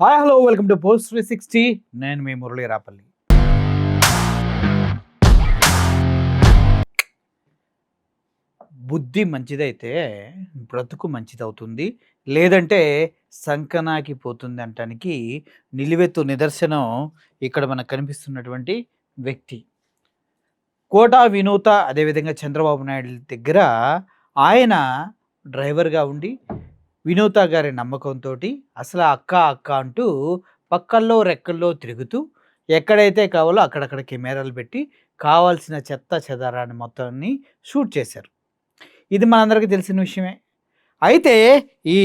Hi hello welcome to post 360. నేను మీ మురళీ రాపల్లి. బుద్ధి మంచిదైతే బ్రతుకు మంచిదవుతుంది, లేదంటే సంకనాకి పోతుంది అంటానికి నిలువెత్తు నిదర్శనం ఇక్కడ మనకు కనిపిస్తున్నటువంటి వ్యక్తి కోటా వినూత. అదేవిధంగా చంద్రబాబు నాయుడు దగ్గర ఆయన డ్రైవర్గా ఉండి వినూత గారి నమ్మకంతో అసలు అక్క అక్క అంటూ పక్కల్లో రెక్కల్లో తిరుగుతూ ఎక్కడైతే కావాలో అక్కడక్కడ కెమెరాలు పెట్టి కావాల్సిన చెత్త చెదారాన్ని మొత్తాన్ని షూట్ చేశారు. ఇది మనందరికీ తెలిసిన విషయమే. అయితే ఈ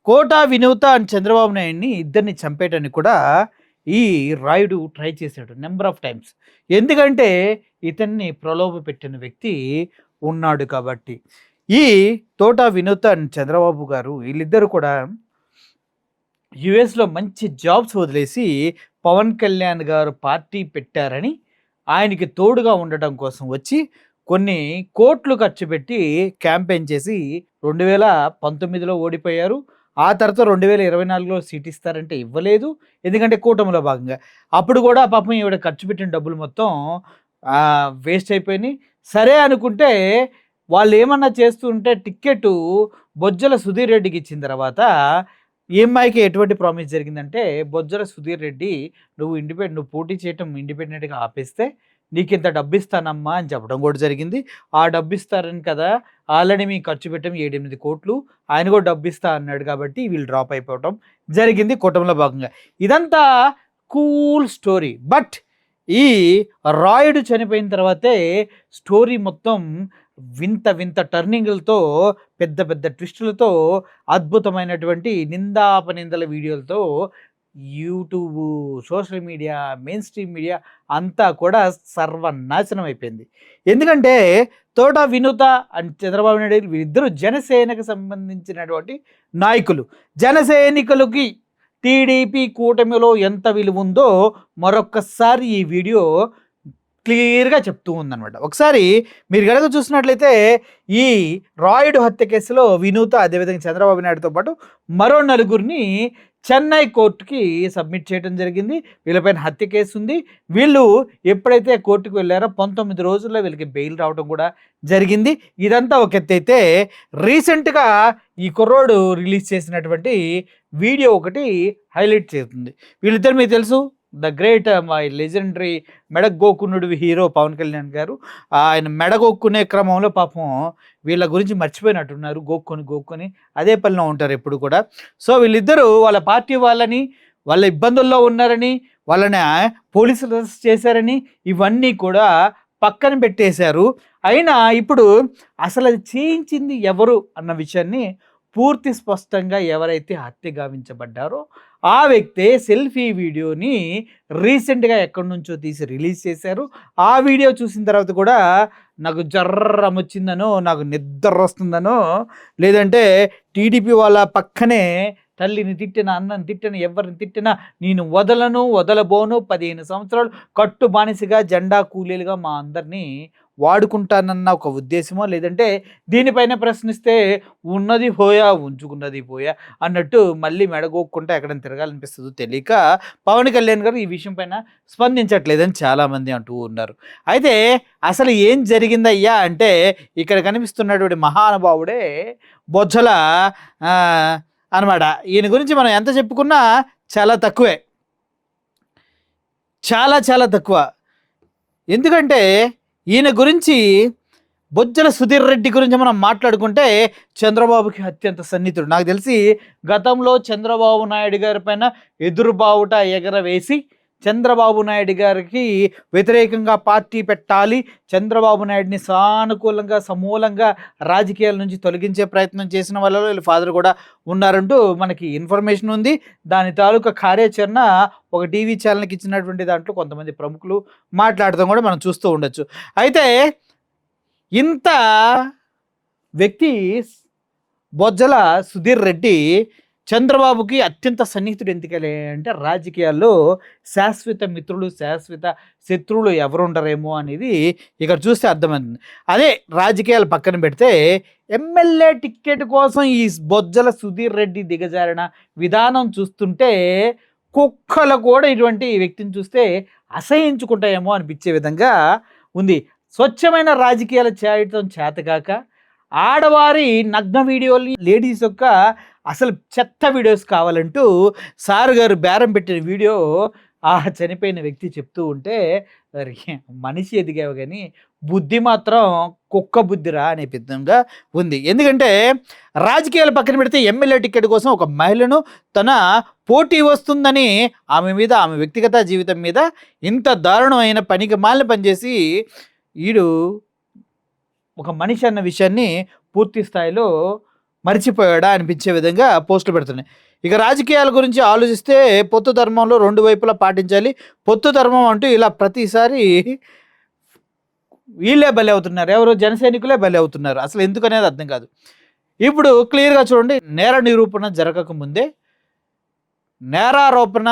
కోటా వినూత అండ్ చంద్రబాబు నాయుడిని ఇద్దరిని చంపేయటానికి కూడా ఈ రాయుడు ట్రై చేశాడు నెంబర్ ఆఫ్ టైమ్స్. ఎందుకంటే ఇతన్ని ప్రలోభ పెట్టిన వ్యక్తి ఉన్నాడు కాబట్టి. ఈ తోట వినూత్ అండ్ చంద్రబాబు గారు వీళ్ళిద్దరు కూడా యుఎస్లో మంచి జాబ్స్ వదిలేసి పవన్ కళ్యాణ్ గారు పార్టీ పెట్టారని ఆయనకి తోడుగా ఉండటం కోసం వచ్చి కొన్ని కోట్లు ఖర్చు పెట్టి క్యాంపెయిన్ చేసి 2019లో ఓడిపోయారు. ఆ తర్వాత 2024లో సీట్ ఇస్తారంటే ఇవ్వలేదు, ఎందుకంటే కూటమిలో భాగంగా. అప్పుడు కూడా పాపం ఈవిడ ఖర్చు పెట్టిన డబ్బులు మొత్తం వేస్ట్ అయిపోయినాయి. సరే అనుకుంటే వాళ్ళు ఏమన్నా చేస్తుంటే టిక్కెట్ బొజ్జల సుధీర్ రెడ్డికి ఇచ్చిన తర్వాత ఈఎంఐకి ఎటువంటి ప్రామిస్ జరిగిందంటే, బొజ్జల సుధీర్ రెడ్డి నువ్వు పోటీ చేయటం ఇండిపెండెంట్గా ఆపేస్తే నీకు ఇంత డబ్బు ఇస్తానమ్మా అని చెప్పడం కూడా జరిగింది. ఆ డబ్బు ఇస్తారని కదా ఆల్రెడీ మీకు ఖర్చు పెట్టాం 7-8 కోట్లు, ఆయన కూడా డబ్బు ఇస్తా అన్నాడు కాబట్టి వీళ్ళు డ్రాప్ అయిపోవటం జరిగింది కూటమిలో భాగంగా. ఇదంతా కూల్ స్టోరీ. బట్ ఈ రాయుడు చనిపోయిన తర్వాతే స్టోరీ మొత్తం వింత వింత టర్నింగ్లతో, పెద్ద పెద్ద ట్విస్టులతో, అద్భుతమైనటువంటి నిందాపనిందల వీడియోలతో YouTube, social media, mainstream media అంతా కూడా సర్వనాశనం అయిపోయింది. ఎందుకంటే తోట వినూత అండ్ చంద్రబాబు నాయుడు వీరిద్దరూ జనసేనకు సంబంధించినటువంటి నాయకులు. జనసైనికులకి టీడీపీ కూటమిలో ఎంత విలువ ఉందో మరొక్కసారి ఈ వీడియో క్లియర్గా చెప్తూ ఉందన్నమాట. ఒకసారి మీరు కనుక చూసినట్లయితే ఈ రాయుడు హత్య కేసులో వినూత, అదేవిధంగా చంద్రబాబు నాయుడుతో పాటు మరో నలుగురిని చెన్నై కోర్టుకి సబ్మిట్ చేయడం జరిగింది. వీళ్ళపైన హత్య కేసు ఉంది. వీళ్ళు ఎప్పుడైతే కోర్టుకు వెళ్ళారో 19 రోజుల్లో వీళ్ళకి బెయిల్ రావడం కూడా జరిగింది. ఇదంతా ఒక ఎత్తు అయితే, రీసెంట్గా ఈ కుర్రోడు రిలీజ్ చేసినటువంటి వీడియో ఒకటి హైలైట్ చేస్తుంది. వీళ్ళిద్దరు మీకు తెలుసు, ద గ్రేట్ మై లెజెండరీ మెడగోక్కునుడు హీరో పవన్ కళ్యాణ్ గారు. ఆయన మెడగోక్కునే క్రమంలో పాపం వీళ్ళ గురించి మర్చిపోయినట్టున్నారు. గోక్కొని అదే పనిలో ఉంటారు ఎప్పుడు కూడా. సో వీళ్ళిద్దరూ వాళ్ళ పార్టీ వాళ్ళ ఇబ్బందుల్లో ఉన్నారని, వాళ్ళని పోలీసులు అరెస్ట్ చేశారని ఇవన్నీ కూడా పక్కన పెట్టేశారు. అయినా ఇప్పుడు అసలు అది చేయించింది ఎవరు అన్న విషయాన్ని పూర్తి స్పష్టంగా ఎవరైతే హత్య గావించబడ్డారో ఆ వ్యక్తే సెల్ఫీ వీడియోని రీసెంట్గా ఎక్కడి నుంచో తీసి రిలీజ్ చేశారు. ఆ వీడియో చూసిన తర్వాత కూడా నాకు జర్రం వచ్చిందనో, నాకు నిద్ర వస్తుందనో, లేదంటే టీడీపీ వాళ్ళ పక్కనే తల్లిని తిట్టిన, అన్నని తిట్టిన, ఎవరిని తిట్టినా నేను వదలబోను, 15 సంవత్సరాలు కట్టు బానిసగా జెండా కూలీలుగా మా అందరినీ వాడుకుంటానన్న ఒక ఉద్దేశమో, లేదంటే దీనిపైన ప్రశ్నిస్తే ఉన్నది పోయా ఉంచుకున్నది పోయా అన్నట్టు మళ్ళీ మెడగోక్కుంటా ఎక్కడైనా తిరగాలనిపిస్తుందో తెలియక పవన్ కళ్యాణ్ గారు ఈ విషయం పైన స్పందించట్లేదని చాలామంది అంటూ ఉన్నారు. అయితే అసలు ఏం జరిగిందయ్యా అంటే, ఇక్కడ కనిపిస్తున్నటువంటి మహానుభావుడే బొజ్జల అనమాట. ఈయన గురించి మనం ఎంత చెప్పుకున్నా చాలా తక్కువే, చాలా తక్కువ. ఎందుకంటే ఈయన గురించి, బొజ్జల సుధీర్ రెడ్డి గురించి మనం మాట్లాడుకుంటే చంద్రబాబుకి అత్యంత సన్నిహితుడు. నాకు తెలిసి గతంలో చంద్రబాబు నాయుడు గారి పైన ఎదురుబావుట ఎగరవేసి చంద్రబాబు నాయుడు గారికి వ్యతిరేకంగా పార్టీ పెట్టాలి, చంద్రబాబు నాయుడిని సానుకూలంగా సమూలంగా రాజకీయాల నుంచి తొలగించే ప్రయత్నం చేసిన వాళ్ళలో వీళ్ళ ఫాదర్ కూడా ఉన్నారంటూ మనకి ఇన్ఫర్మేషన్ ఉంది. దాని తాలూకా కార్యాచరణ ఒక టీవీ ఛానల్కి ఇచ్చినటువంటి దాంట్లో కొంతమంది ప్రముఖులు మాట్లాడటం కూడా మనం చూస్తూ ఉండొచ్చు. అయితే ఇంత వ్యక్తి బొజ్జల సుధీర్ రెడ్డి చంద్రబాబుకి అత్యంత సన్నిహితుడు ఎందుకలే అంటే రాజకీయాల్లో శాశ్వత మిత్రులు, శాశ్వత శత్రువులు ఎవరుండరేమో అనేది ఇక్కడ చూస్తే అర్థమైంది. అదే రాజకీయాలు పక్కన పెడితే ఎమ్మెల్యే టికెట్ కోసం ఈ బొజ్జల సుధీర్ రెడ్డి దిగజారిన విధానం చూస్తుంటే కుక్కలు కూడా ఇటువంటి వ్యక్తిని చూస్తే అసహించుకుంటాయేమో అనిపించే విధంగా ఉంది. స్వచ్ఛమైన రాజకీయాలు చేయటం చేతగాక ఆడవారి నగ్న వీడియోలు, లేడీస్ యొక్క అసలు చెత్త వీడియోస్ కావాలంటూ సార్ గారు బేరం పెట్టిన వీడియో ఆ చనిపోయిన వ్యక్తి చెప్తూ ఉంటే మనిషి ఎదిగావు కానీ బుద్ధి మాత్రం కుక్క బుద్ధిరా అనే విధంగా ఉంది. ఎందుకంటే రాజకీయాలు పక్కన పెడితే ఎమ్మెల్యే టికెట్ కోసం ఒక మహిళను తన పోటీ వస్తుందని ఆమె మీద, ఆమె వ్యక్తిగత జీవితం మీద ఇంత దారుణమైన పనికి మాలిన పనిచేసి ఈడు ఒక మనిషి అన్న విషయాన్ని పూర్తి స్థాయిలో మర్చిపోయాడా అనిపించే విధంగా పోస్టులు పెడుతున్నాయి. ఇక రాజకీయాల గురించి ఆలోచిస్తే పొత్తు ధర్మంలో రెండు వైపులా పాటించాలి. పొత్తు ధర్మం అంటూ ఇలా ప్రతిసారి వీళ్ళే బలి అవుతున్నారు, ఎవరు జనసైనికులే బలి అవుతున్నారు. అసలు ఎందుకనేది అర్థం కాదు. ఇప్పుడు క్లియర్గా చూడండి, నేర నిరూపణ జరగకముందే నేరారోపణ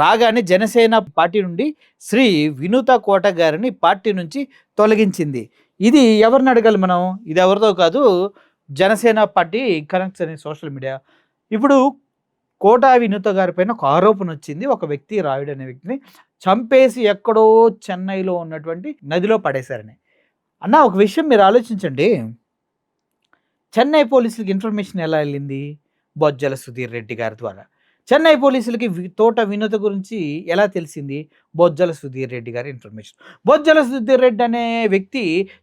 రాగానే జనసేన పార్టీ నుండి శ్రీ వినూత కోట గారిని పార్టీ నుంచి తొలగించింది. ఇది ఎవరిని అడగాలి మనం? ఇది ఎవరితో కాదు, జనసేన పార్టీ కనెక్ట్స్ అనే సోషల్ మీడియా. ఇప్పుడు కోట వినూత గారి పైన ఒక ఆరోపణ వచ్చింది. ఒక వ్యక్తి, రాయుడు అనే వ్యక్తిని చంపేసి ఎక్కడో చెన్నైలో ఉన్నటువంటి నదిలో పడేశారని. అన్న ఒక విషయం మీరు ఆలోచించండి, చెన్నై పోలీసులకి ఇన్ఫర్మేషన్ ఎలా వెళ్ళింది? బొజ్జల సుధీర్ రెడ్డి గారి ద్వారా. చెన్నై పోలీసులకి తోట వినూత గురించి ఎలా తెలిసింది? బొజ్జల సుధీర్ రెడ్డి గారి ఇన్ఫర్మేషన్. బొజ్జల సుధీర్ రెడ్డి అనే వ్యక్తి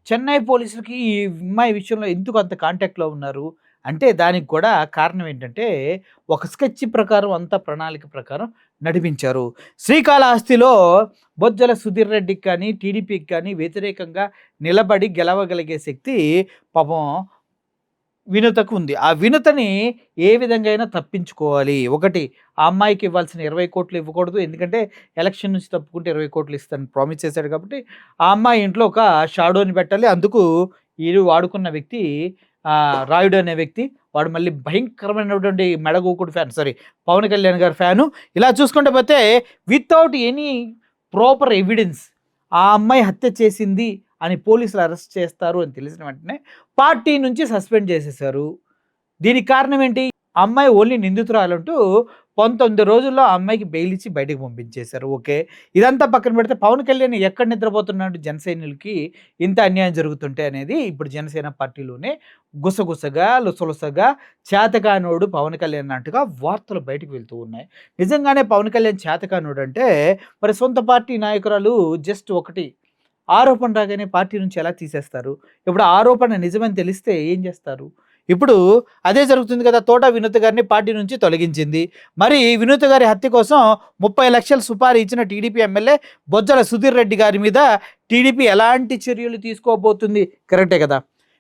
చెన్నై పోలీసులకి ఈ అమ్మాయి విషయంలో ఎందుకు అంత కాంటాక్ట్లో ఉన్నారు అంటే దానికి కూడా కారణం ఏంటంటే ఒక స్కెచ్ ప్రకారం, అంతా ప్రణాళిక ప్రకారం నడిపించారు. శ్రీకాళహస్తిలో బొజ్జల సుధీర్ రెడ్డికి కానీ టీడీపీకి కానీ వ్యతిరేకంగా నిలబడి గెలవగలిగే శక్తి పాపం వినూతకు ఉంది. ఆ వినూతని ఏ విధంగా అయినా తప్పించుకోవాలి. ఒకటి, ఆ అమ్మాయికి ఇవ్వాల్సిన 20 కోట్లు ఇవ్వకూడదు. ఎందుకంటే ఎలక్షన్ నుంచి తప్పుకుంటే 20 కోట్లు ఇస్తానని ప్రామిస్ చేశాడు కాబట్టి ఆ అమ్మాయి ఇంట్లో ఒక షాడోని పెట్టాలి. అందుకు వీరు వాడుకున్న వ్యక్తి రాయుడు అనే వ్యక్తి, వాడు మళ్ళీ భయంకరమైనటువంటి మెడగూకుడు ఫ్యాన్, పవన్ కళ్యాణ్ గారి ఫ్యాను. ఇలా చూసుకుంటే పోతే వితౌట్ ఎనీ ప్రాపర్ ఎవిడెన్స్ ఆ అమ్మాయి హత్య చేసింది అని పోలీసులు అరెస్ట్ చేస్తారు అని తెలిసిన వెంటనే పార్టీ నుంచి సస్పెండ్ చేసేసారు. దీనికి కారణం ఏంటి? అమ్మాయి ఓన్లీ నిందితురాలంటూ 19 రోజుల్లో ఆ అమ్మాయికి బెయిల్ ఇచ్చి బయటకు పంపించేశారు. ఓకే, ఇదంతా పక్కన పెడితే పవన్ కళ్యాణ్ ఎక్కడ నిద్రపోతున్నాడు జనసైనికులకి ఇంత అన్యాయం జరుగుతుంటే అనేది ఇప్పుడు జనసేన పార్టీలోనే గుసగుసగా, లుసలుసగా చేతకానోడు పవన్ కళ్యాణ్ అన్నట్టుగా వార్తలు బయటకు వెళ్తూ ఉన్నాయి. నిజంగానే పవన్ కళ్యాణ్ చేతకానోడు అంటే మరి సొంత పార్టీ నాయకురాలు జస్ట్ ఒకటి ఆరోపణ రాగానే పార్టీ నుంచి ఎలా తీసేస్తారు? ఇప్పుడు ఆరోపణ నిజమని తెలిస్తే ఏం చేస్తారు? ఇప్పుడు అదే జరుగుతుంది కదా. తోట వినూత గారిని పార్టీ నుంచి తొలగించింది. మరి వినూత గారి హత్య కోసం 30 లక్షల సుపారీ ఇచ్చిన టీడీపీ ఎమ్మెల్యే బొజ్జల సుధీర్ రెడ్డి గారి మీద టీడీపీ ఎలాంటి చర్యలు తీసుకోబోతుంది? కరెక్టే కదా.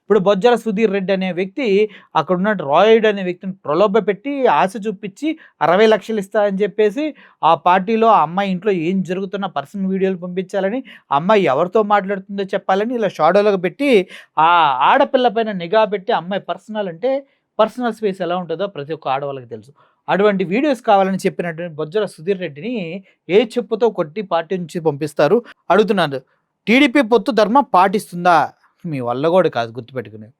ఇప్పుడు బొజ్జల సుధీర్ రెడ్డి అనే వ్యక్తి అక్కడ ఉన్న రాయుడు అనే వ్యక్తిని ప్రలోభ పెట్టి ఆశ చూపించి 60 లక్షలు ఇస్తా అని చెప్పేసి ఆ పార్టీలో ఆ అమ్మాయి ఇంట్లో ఏం జరుగుతున్న పర్సనల్ వీడియోలు పంపించాలని, అమ్మాయి ఎవరితో మాట్లాడుతుందో చెప్పాలని ఇలా షాడోలుగా పెట్టి ఆ ఆడపిల్ల పైన నిఘా పెట్టి అమ్మాయి పర్సనల్ స్పేస్ ఎలా ఉంటుందో ప్రతి ఒక్క ఆడవాళ్ళకి తెలుసు. అటువంటి వీడియోస్ కావాలని చెప్పినటువంటి బొజ్జల సుధీర్ రెడ్డిని ఏ చెప్పుతో కొట్టి పార్టీ నుంచి పంపిస్తారు అడుగుతున్నారు. టీడీపీ పొత్తు ధర్మం పాటిస్తుందా? మీ వల్ల కూడా కాదు, గుర్తుపెట్టుకునేది.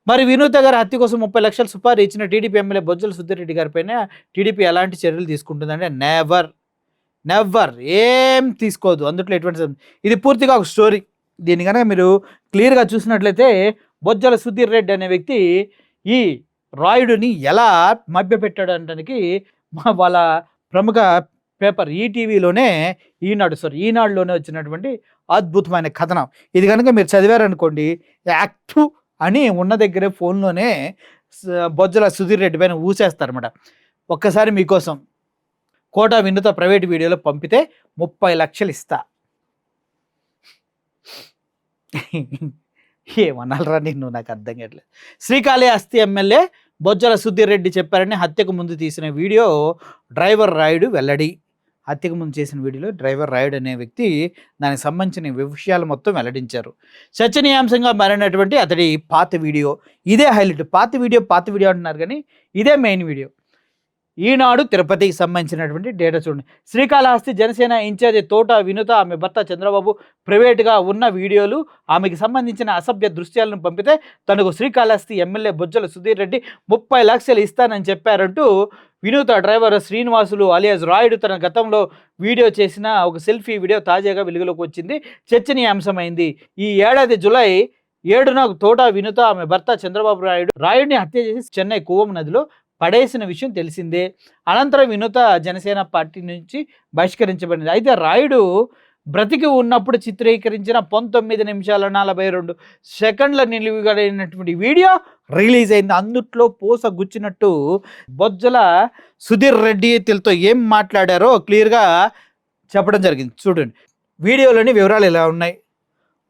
మరి వినూత గారి హత్య కోసం 30 లక్షల సుపారీ ఇచ్చిన టీడీపీ ఎమ్మెల్యే బొజ్జల సుధీర్ రెడ్డి గారి పైన టీడీపీ ఎలాంటి చర్యలు తీసుకుంటుందంటే నెవర్ ఏం తీసుకోదు. అందులో ఎటువంటి ఇది పూర్తిగా ఒక స్టోరీ. దీన్ని కనుక మీరు క్లియర్గా చూసినట్లయితే బొజ్జల సుధీర్ రెడ్డి అనే వ్యక్తి ఈ రాయుడుని ఎలా మభ్యపెట్టాడు అనడానికి వాళ్ళ ప్రముఖ పేపర్ ఈటీవీలోనే ఈనాడులోనే వచ్చినటువంటి అద్భుతమైన కథనం. ఇది కనుక మీరు చదివారనుకోండి, యాక్టివ్ అని ఉన్న దగ్గరే ఫోన్లోనే బొజ్జల సుధీర్ రెడ్డి పైన ఊసేస్తారన్నమాట. ఒక్కసారి మీకోసం కోట వినూత ప్రైవేట్ వీడియోలో పంపితే 30 లక్షలు ఇస్తా. ఏమనాలరా నిన్ను, నాకు అర్థం కావట్లేదు. శ్రీకాళహస్తి ఎమ్మెల్యే బొజ్జల సుధీర్ రెడ్డి చెప్పారని హత్యకు ముందు తీసిన వీడియో డ్రైవర్ రాయుడు వెల్లడి. హత్యకు ముందు చేసిన వీడియోలో డ్రైవర్ రాయుడు అనే వ్యక్తి దానికి సంబంధించిన విషయాలు మొత్తం వెల్లడించారు. చర్చనీయాంశంగా మారినటువంటి అతడి పాత వీడియో ఇదే హైలైట్. పాత వీడియో అంటున్నారు కానీ ఇదే మెయిన్ వీడియో. ఈనాడు తిరుపతికి సంబంధించినటువంటి డేటా చూడండి. శ్రీకాళహస్తి జనసేన ఇన్ఛార్జి తోట వినుత ఆమె భర్త చంద్రబాబు ప్రైవేట్‌గా ఉన్న వీడియోలు, ఆమెకి సంబంధించిన అసభ్య దృశ్యాలను పంపితే తనకు శ్రీకాళహస్తి ఎమ్మెల్యే బొజ్జల సుధీర్ రెడ్డి 30 లక్షలు ఇస్తానని చెప్పారంటూ వినూత డ్రైవర్ శ్రీనివాసులు అలియాస్ రాయుడు తన గతంలో వీడియో చేసిన ఒక సెల్ఫీ వీడియో తాజాగా వెలుగులోకి వచ్చింది. చర్చనీయాంశమైంది. ఈ ఏడాది జులై 7న తోట వినుత ఆమె భర్త చంద్రబాబు రాయుడిని హత్య చేసి చెన్నై కూవం నదిలో పడేసిన విషయం తెలిసిందే. అనంతరం వినూత జనసేన పార్టీ నుంచి బహిష్కరించబడింది. అయితే రాయుడు బ్రతికి ఉన్నప్పుడు చిత్రీకరించిన 19 నిమిషాల 42 సెకండ్ల నిలువగలిగినటువంటి వీడియో రిలీజ్ అయింది. అందుట్లో పూస గుచ్చినట్టు బొజ్జల సుధీర్ రెడ్డి తనతో ఏం మాట్లాడారో క్లియర్గా చెప్పడం జరిగింది. చూడండి వీడియోలోని వివరాలు ఎలా ఉన్నాయి.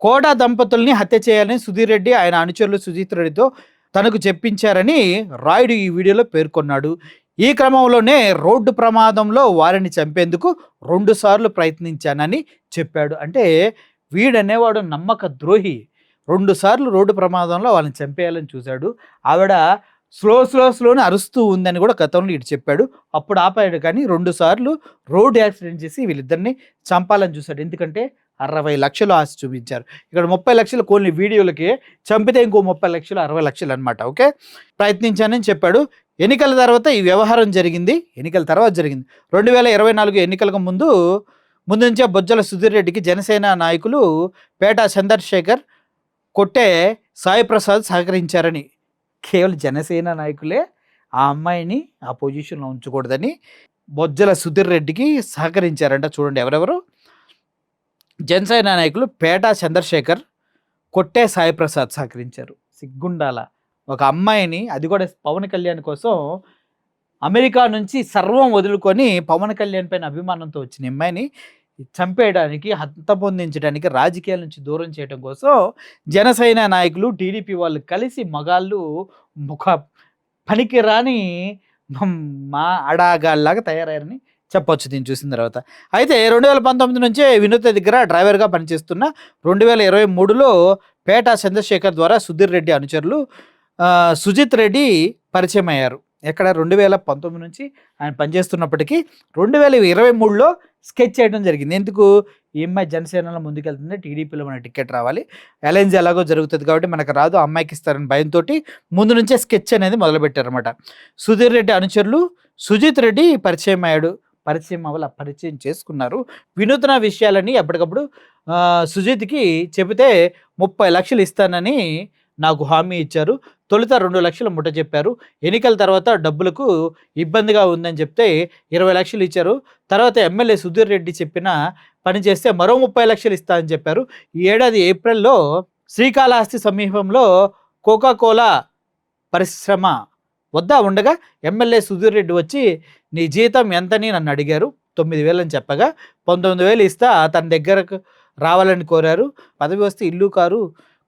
కోట దంపతుల్ని హత్య చేయాలని సుధీర్ రెడ్డి ఆయన అనుచరులు సుజిత్ రెడ్డితో తనకు చెప్పించారని రాయుడు ఈ వీడియోలో పేర్కొన్నాడు. ఈ క్రమంలోనే రోడ్డు ప్రమాదంలో వారిని చంపేందుకు 2 సార్లు ప్రయత్నించానని చెప్పాడు. అంటే వీడనేవాడు నమ్మక ద్రోహి. 2 సార్లు రోడ్డు ప్రమాదంలో వాళ్ళని చంపేయాలని చూశాడు. ఆవిడ స్లోని అరుస్తూ ఉందని కూడా గతంలో ఇటు చెప్పాడు. అప్పుడు ఆపాడు. కానీ 2 సార్లు రోడ్డు యాక్సిడెంట్ చేసి వీళ్ళిద్దరిని చంపాలని చూశాడు. ఎందుకంటే 60 లక్షలు ఆశ చూపించారు. ఇక్కడ 30 లక్షలు కొన్ని వీడియోలకి, చంపితే ఇంకో 30 లక్షలు 60 లక్షలు అనమాట. ఓకే, ప్రయత్నించానని చెప్పాడు. ఎన్నికల తర్వాత ఈ వ్యవహారం జరిగింది. ఎన్నికల తర్వాత జరిగింది. 2024 ఎన్నికలకు ముందు నుంచే బొజ్జల సుధీర్ రెడ్డికి జనసేన నాయకులు పేట చంద్రశేఖర్, కొట్టే సాయి ప్రసాద్ సహకరించారని. కేవలం జనసేన నాయకులే ఆ అమ్మాయిని ఆ పొజిషన్లో ఉంచకూడదని బొజ్జల సుధీర్ రెడ్డికి సహకరించారంట. చూడండి ఎవరెవరు. జనసేన నాయకులు పేట చంద్రశేఖర్, కొట్టే సాయి ప్రసాద్ సహకరించారు. సిగ్గుండాల ఒక అమ్మాయిని, అది కూడా పవన్ కళ్యాణ్ కోసం అమెరికా నుంచి సర్వం వదులుకొని పవన్ కళ్యాణ్ పైన అభిమానంతో వచ్చిన అమ్మాయిని చంపేయడానికి, హంతపొందించడానికి, రాజకీయాల నుంచి దూరం చేయడం కోసం జనసేన నాయకులు టీడీపీ వాళ్ళు కలిసి మగాళ్ళు ఒక పనికి రాని మా అడాగాల్లాగా తయారయ్యారని చెప్పొచ్చు దీన్ని చూసిన తర్వాత. అయితే 2019 నుంచే వినూత దగ్గర డ్రైవర్గా పనిచేస్తున్న 2023లో పేట చంద్రశేఖర్ ద్వారా సుధీర్ రెడ్డి అనుచరులు సుజిత్ రెడ్డి పరిచయం అయ్యారు. ఎక్కడ 2019 నుంచి ఆయన పనిచేస్తున్నప్పటికీ 2023లో స్కెచ్ చేయడం జరిగింది. ఎందుకు? ఈ అమ్మాయి జనసేనలో ముందుకెళ్తుంది, టీడీపీలో మన టికెట్ రావాలి, అలయన్స్ ఎలాగో జరుగుతుంది కాబట్టి మనకు రాదు, అమ్మాయికి ఇస్తారని భయంతో ముందు నుంచే స్కెచ్ అనేది మొదలుపెట్టారనమాట. సుధీర్ రెడ్డి అనుచరులు సుజిత్ రెడ్డి పరిచయం చేసుకున్నారు. వినూత్న విషయాలని ఎప్పటికప్పుడు సుజిత్కి చెబితే 30 లక్షలు ఇస్తానని నాకు హామీ ఇచ్చారు. తొలుత 2 లక్షలు ముట్ట చెప్పారు. ఎన్నికల తర్వాత డబ్బులకు ఇబ్బందిగా ఉందని చెప్తే 20 లక్షలు ఇచ్చారు. తర్వాత ఎమ్మెల్యే సుధీర్ రెడ్డి చెప్పిన పని చేస్తే మరో 30 లక్షలు ఇస్తా అని చెప్పారు. ఈ ఏడాది ఏప్రిల్లో శ్రీకాళహస్తి సమీపంలో కోకాకోలా పరిశ్రమ వద్ద ఉండగా ఎమ్మెల్యే సుధీర్ రెడ్డి వచ్చి నీ జీతం ఎంతని నన్ను అడిగారు. 9,000 అని చెప్పగా 19,000 ఇస్తా తన దగ్గరకు రావాలని కోరారు. పదవి వస్తే ఇల్లు కారు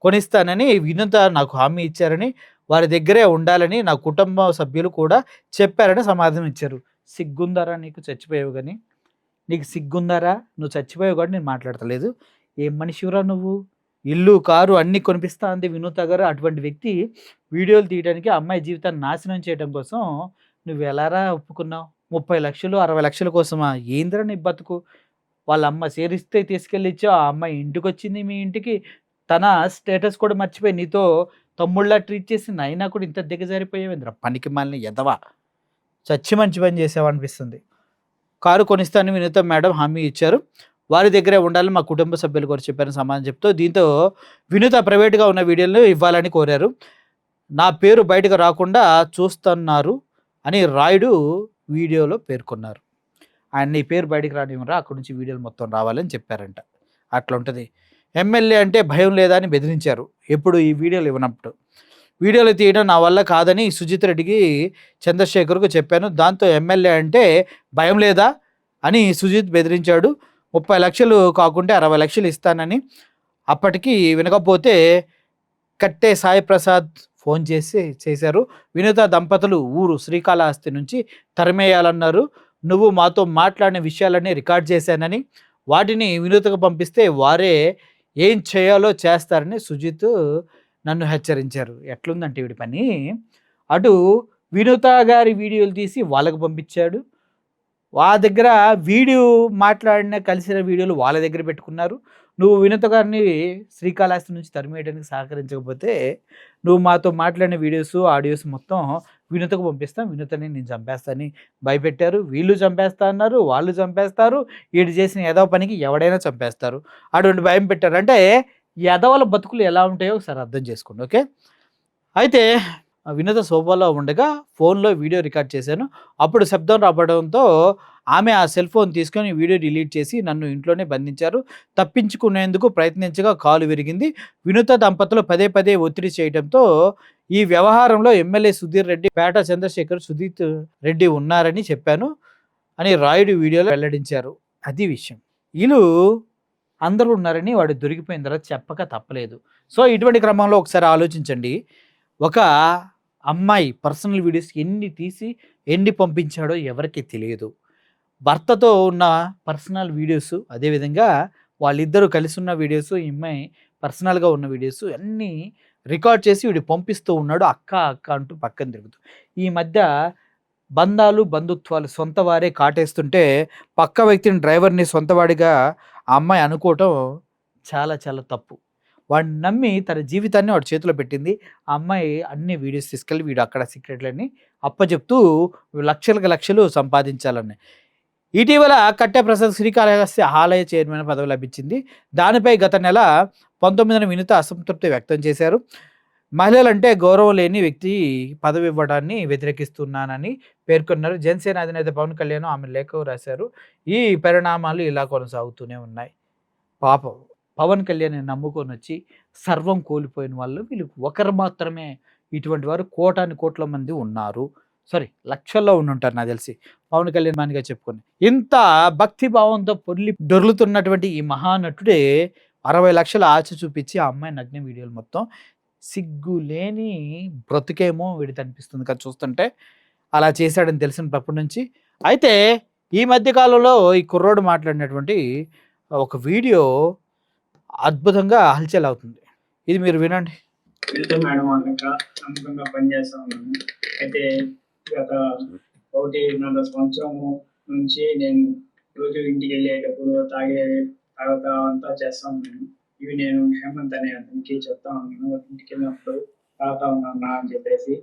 కొనిస్తానని వినూత నాకు హామీ ఇచ్చారని, వారి దగ్గరే ఉండాలని నా కుటుంబ సభ్యులు కూడా చెప్పారని సమాధానం ఇచ్చారు. సిగ్గుందారా నీకు? చచ్చిపోయావు కానీ నీకు సిగ్గుందారా? నువ్వు చచ్చిపోయావు కానీ నేను మాట్లాడతలేదు. ఏం మనిషివరా నువ్వు? ఇల్లు కారు అన్నీ కొనిపిస్తా అంది వినూత గారు. అటువంటి వ్యక్తి వీడియోలు తీయడానికి, అమ్మాయి జీవితాన్ని నాశనం చేయడం కోసం నువ్వు ఎలారా ఒప్పుకున్నావు? 30 లక్షలు 60 లక్షల కోసమా? ఏందిరా నీ బతుకు? వాళ్ళ అమ్మ చేరిస్తే తీసుకెళ్ళి ఇచ్చావు. ఆ అమ్మాయి ఇంటికి వచ్చింది, మీ ఇంటికి తన స్టేటస్ కూడా మర్చిపోయి నీతో తమ్ముళ్ళ ట్రీట్ చేసింది. అయినా కూడా ఇంత దిగజారిపోయావేంద్ర పనికి మాలిన ఎదవా, చచ్చి మంచి పని చేసావనిపిస్తుంది. కారు కొనిస్తానని వినూత మేడం హామీ ఇచ్చారు. వారి దగ్గరే ఉండాలని మా కుటుంబ సభ్యులు కూడా చెప్పారని సమాధానం చెప్తూ, దీంతో వినూత ప్రైవేట్గా ఉన్న వీడియోలను ఇవ్వాలని కోరారు. నా పేరు బయటకు రాకుండా చూస్తున్నారు అని రాయుడు వీడియోలో పేర్కొన్నారు. ఆయన నీ పేరు బయటకు రానివ్వరా, అక్కడి నుంచి వీడియోలు మొత్తం రావాలని చెప్పారంట. అట్లా ఉంటుంది. ఎమ్మెల్యే అంటే భయం లేదా అని బెదిరించారు. ఎప్పుడు? ఈ వీడియోలు ఇవ్వనప్పుడు. వీడియోలు తీయడం నా వల్ల కాదని సుజిత్ రెడ్డికి చంద్రశేఖర్కు చెప్పాను. దాంతో ఎమ్మెల్యే అంటే భయం లేదా అని సుజిత్ బెదిరించాడు. 30 లక్షలు కాకుంటే 60 లక్షలు ఇస్తానని. అప్పటికి వినకపోతే కట్టే సాయి ప్రసాద్ ఫోన్ చేశారు. వినూత దంపతులు ఊరు శ్రీకాళహస్తి నుంచి తరిమేయాలన్నారు. నువ్వు మాతో మాట్లాడిన విషయాలన్నీ రికార్డ్ చేశానని, వాటిని వినూతకు పంపిస్తే వారే ఏం చేయాలో చేస్తారని సుజిత్ నన్ను హెచ్చరించారు. ఎట్లుందంటే వీడి పని. అటు వినూత గారి వీడియోలు తీసి వాళ్ళకి పంపించాడు. దగ్గర వీడియో మాట్లాడిన కలిసిన వీడియోలు వాళ్ళ దగ్గర పెట్టుకున్నారు. నువ్వు వినూత గారిని శ్రీకాళహస్తి నుంచి తరిమేయడానికి సహకరించకపోతే, నువ్వు మాతో మాట్లాడిన వీడియోస్, ఆడియోస్ మొత్తం వినూతకు పంపిస్తాం. వినూతని నేను చంపేస్తా అని భయపెట్టారు. వీళ్ళు చంపేస్తా అన్నారు. వాళ్ళు చంపేస్తారు. ఈడు చేసిన ఎదవ పనికి ఎవడైనా చంపేస్తారు. అటువంటి భయం పెట్టారు. అంటే ఎదవల బతుకులు ఎలా ఉంటాయో ఒకసారి అర్థం చేసుకోండి. ఓకే. అయితే వినోద సోఫాలో ఉండగా ఫోన్‌లో వీడియో రికార్డ్ చేశాను. అప్పుడు శబ్దం రావడంతో ఆమె ఆ సెల్ ఫోన్ తీసుకొని వీడియో డిలీట్ చేసి నన్ను ఇంట్లోనే బంధించారు. తప్పించుకునేందుకు ప్రయత్నించగా కాలు విరిగింది. వినూత దంపతులు పదే పదే ఒత్తిడి చేయడంతో ఈ వ్యవహారంలో ఎమ్మెల్యే సుధీర్ రెడ్డి, పేట చంద్రశేఖర్, సుధీత్ రెడ్డి ఉన్నారని చెప్పాను అని రాయుడు వీడియోలో వెల్లడించారు. అది విషయం. ఈళ్ళు అందరూ ఉన్నారని వాడు దొరికిపోయిన తర్వాత చెప్పక తప్పలేదు. సో, ఇటువంటి క్రమంలో ఒకసారి ఆలోచించండి. ఒక అమ్మాయి పర్సనల్ వీడియోస్ ఎన్ని తీసి, ఎన్ని పంపించాడో ఎవరికీ తెలియదు. భర్తతో ఉన్న పర్సనల్ వీడియోస్, అదేవిధంగా వాళ్ళిద్దరూ కలిసున్న వీడియోస్, ఈ అమ్మాయి పర్సనల్‌గా ఉన్న వీడియోస్ అన్నీ రికార్డ్ చేసి వీడికి పంపిస్తూ ఉన్నాడు. అక్క, అక్క అంటూ పక్కన తిరుగుతూ. ఈ మధ్య బంధాలు, బంధుత్వాలు సొంత వారే కాటేస్తుంటే, పక్క వ్యక్తిని డ్రైవర్‌ని సొంతవాడిగా ఆ అమ్మాయి అనుకోవటం చాలా చాలా తప్పు. వాడిని నమ్మి తన జీవితాన్ని వాడి చేతిలో పెట్టింది. ఆ అమ్మాయి అన్ని వీడియోస్ తీసుకెళ్ళి వీడు అక్కడ సీక్రెట్‌లన్నీ అప్పజెప్తూ లక్షలకు లక్షలు సంపాదించాలని. ఇటీవల కట్టె ప్రసాద్ శ్రీకాళహస్తి ఆలయ చైర్మన్ పదవి లభించింది. దానిపై గత నెల 19న వినూత అసంతృప్తి వ్యక్తం చేశారు. మహిళలంటే గౌరవం లేని వ్యక్తి పదవి ఇవ్వడాన్ని వ్యతిరేకిస్తున్నానని పేర్కొన్నారు. జనసేన అధినేత పవన్ కళ్యాణ్ ఆమె లేఖ రాశారు. ఈ పరిణామాలు ఇలా కొనసాగుతూనే ఉన్నాయి. పాపం పవన్ కళ్యాణ్‌ని నమ్ముకొనొచ్చి సర్వం కోల్పోయిన వాళ్ళు వీళ్ళు ఒకరు మాత్రమే. ఇటువంటి వారు కోటాను కోట్ల మంది ఉన్నారు. సారీ, లక్షల్లో ఉండుంటారు నాకు తెలిసి. పవన్ కళ్యాణ్ మానిగా చెప్పుకొని. ఇంత భక్తి భావంతో పొర్లి దొర్లుతున్నటువంటి ఈ మహానటుడే 60,00,000 ఆశ చూపించి ఆ అమ్మాయి నగ్న వీడియోలు మొత్తం సిగ్గులేని బ్రతుకేమో వీడిది అనిపిస్తుంది కదా చూస్తుంటే. అలా చేశాడని తెలిసినప్పటి నుంచి. అయితే ఈ మధ్య కాలంలో ఈ కుర్రోడు మాట్లాడినటువంటి ఒక వీడియో అద్భుతంగా హల్చల్ అవుతుంది. ఇది మీరు వినండి. వెళ్తే మేడం అన్నాక నమ్మకంగా పనిచేస్తా ఉన్నాను. అయితే గత 1.5 సంవత్సరం నుంచి నేను రోజు ఇంటికి వెళ్ళేటప్పుడు తాగుతా అంతా చేస్తా ఉన్నాను. ఇవి నేను హేమంత్ అనే అతనికి చెప్తా ఉన్నాను. ఇంటికి వెళ్ళినప్పుడు తాగుతా ఉన్నా అని చెప్పేసి.